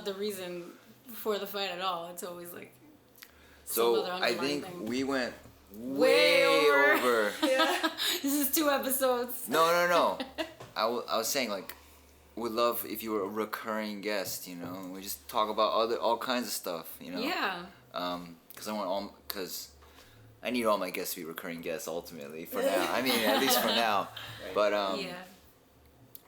the reason for the fight at all. It's always like. So I think we went way over. Yeah. This is 2 episodes. No. I was saying like, would love if you were a recurring guest. We just talk about all kinds of stuff. Yeah. Because I need all my guests to be recurring guests ultimately for now. I mean, at least for now. But yeah.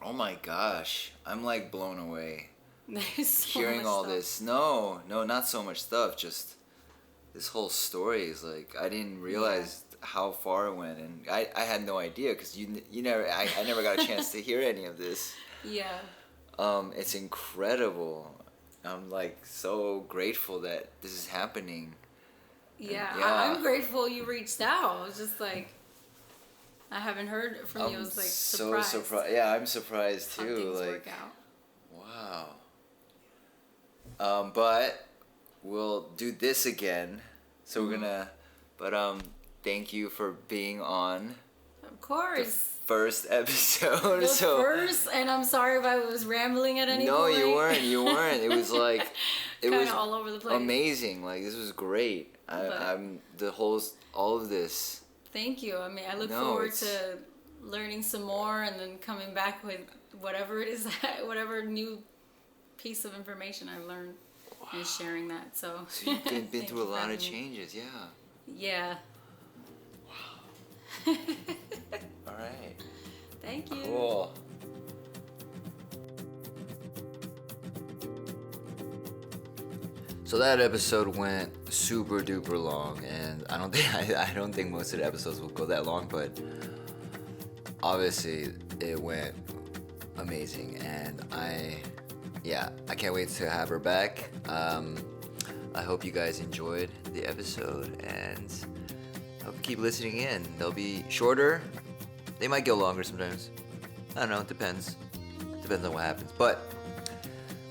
Oh my gosh, I'm like blown away. There's so hearing much all stuff. this. No, not so much stuff. Just this whole story is like I didn't realize how far it went, and I had no idea because you never I never got a chance to hear any of this. Yeah. It's incredible. I'm like so grateful that this is happening. Yeah, I'm grateful you reached out. I was just like, I haven't heard from you. I was like surprised. So surprised. Yeah, I'm surprised too. How things like, work out. Wow. But we'll do this again. So we're gonna. But thank you for being on. Of course. First episode. First, and I'm sorry if I was rambling at any point. No, you weren't. It was like it was all over the place. Amazing. Like this was great. I'm all of this. Thank you. I mean, I look forward to learning some more and then coming back with whatever it is, whatever new piece of information I learned and sharing that. So you've been through a lot of changes, yeah. Yeah. Wow. All right. Thank you. Cool. So that episode went super duper long, and I don't think most of the episodes will go that long, but obviously it went amazing, and I can't wait to have her back. I hope you guys enjoyed the episode, and I hope you keep listening in. They'll be shorter. They might go longer sometimes. I don't know. It depends. Depends on what happens. But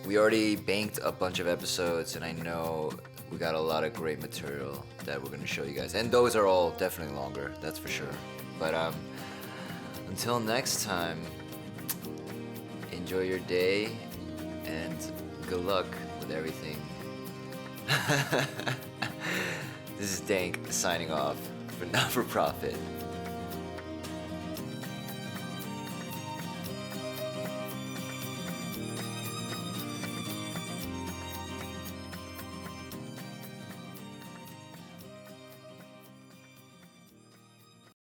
we already banked a bunch of episodes, and I know we got a lot of great material that we're going to show you guys. And those are all definitely longer. That's for sure. But until next time, enjoy your day, and good luck with everything. This is Dank signing off for Not For Profit.